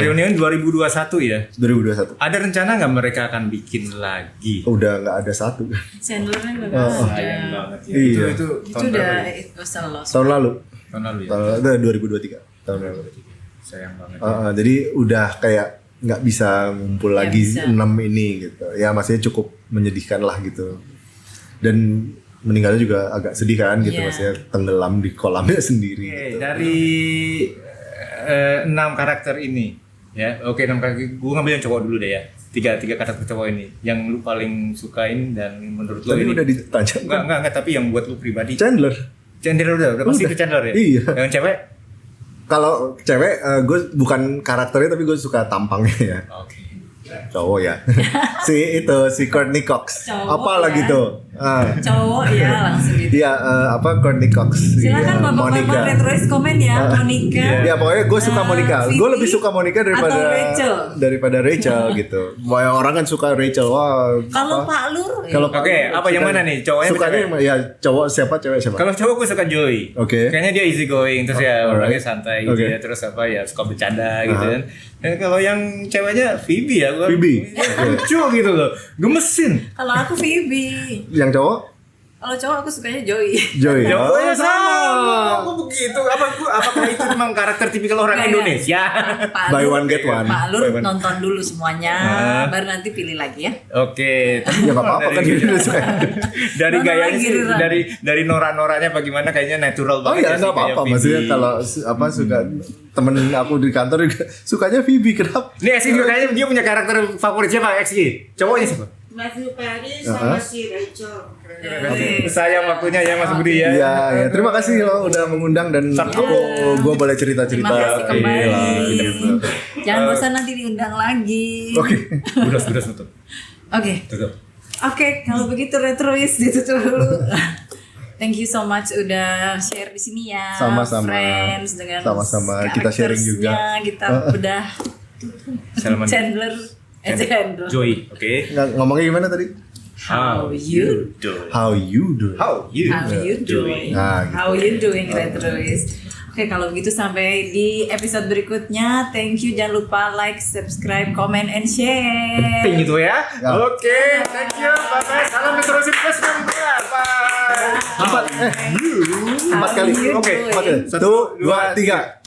Reunion 2021 ya. 2021. Ada rencana nggak mereka akan bikin lagi? Udah nggak ada satu. Chandlernya udah nggak ada. Sayang banget ya. Iya. Itu Itu tahun udah berapa ya? it was a loss. Tahun lalu. Tahun lalu ya. Tahun 2023. Tahun lalu. Sayang banget. Jadi udah kayak nggak bisa ngumpul Nggak lagi bisa. 6 ini gitu. Ya maksudnya cukup menyedihkan lah gitu. Dan meninggalnya juga agak sedih kan gitu, Iya. maksudnya tenggelam di kolamnya sendiri. Oke, Gitu. dari 6 karakter ini ya. Oke, 6 karakter. Gue ngambil yang cowok dulu deh ya. Tiga karakter cowok ini yang lu paling sukain dan menurut lu Tadi ini. udah ditanya. Enggak, tapi yang buat lu pribadi. Chandler. Chandler udah pasti Udah. itu Chandler ya. Iya. Yang cewek? Kalau cewek, gue bukan karakternya tapi gue suka tampangnya ya. Oke. Cowok ya. si Courtney Cox. Cowok Apa ya. lagi tuh? Cowok ya langsung gitu. Iya, Courtney Cox. Silakan Iya, bapak-bapak Retrois komen ya, Monica. Ya pokoknya gue suka Monica. Gue Phoebe lebih suka Monica daripada atau Rachel. gitu. Banyak orang kan suka Rachel. Wah. Kalau apa? Pak Lur, Kalau Oke, apa yang mana nih? Cowoknya apa Sukanya cewek? ya cowok siapa cewek siapa? Kalau cowok gue suka Joey. Oke. Kayaknya dia easy going terus ya Alright. orangnya santai gitu Oke. ya. Terus apa ya suka bercanda gitu kan. Dan kalau yang ceweknya Phoebe ya gue. Phoebe. Lucu gitu loh. Gemesin. kalau aku Phoebe. Yang cowok Kalau cowok aku sukanya Joey. Joey. Cowoknya sama. Kok begitu? Apakah itu memang karakter tipikal orang Nggak, Indonesia? Pak Buy Lur- one, get one. Pak Lur Buy one. nonton dulu semuanya, baru nanti pilih lagi ya. Oke. Ya nggak apa-apa kan dia udah suka. Dari Nonton gayanya lagi, sih, Riran. dari Nora-noranya bagaimana kayaknya natural Oh banget. iya ya sih, nggak kayak apa-apa. Phoebe. Maksudnya kalau suka temen aku di kantor juga sukanya Phoebe kenapa? Ini XG juga kayaknya dia punya karakter favorit siapa XG? Cowoknya siapa? Matthew Perry sama si Rachel. Sayang waktunya ya Mas Budi ya. Iya, ya. Terima kasih lo udah mengundang dan gue boleh cerita-cerita. Terima kasih kembali. Iya, gitu. Jangan bosan nanti diundang lagi. Oke. Budas Oke. tutup. Oke, kalau begitu Retrois ditutup dulu. Thank you so much udah share di sini ya. Sama-sama. Friends dengan Sama-sama. Kita sharing juga. karaktersnya, Kita bedah Salman. Chandler. Chandler. Joy, oke. Ngomongnya gimana tadi? How you doing? How you do? How you doing? Nah, gitu. How you doing Retrois? Oke, kalau begitu sampai di episode berikutnya. Thank you, jangan lupa like, subscribe, comment, and share. Penting itu ya. Ya. Oke, thank you. Bye-bye. Salam Retrosis Plus. Bye. Empat kali. How you Oke, doing? 1, 2, 3.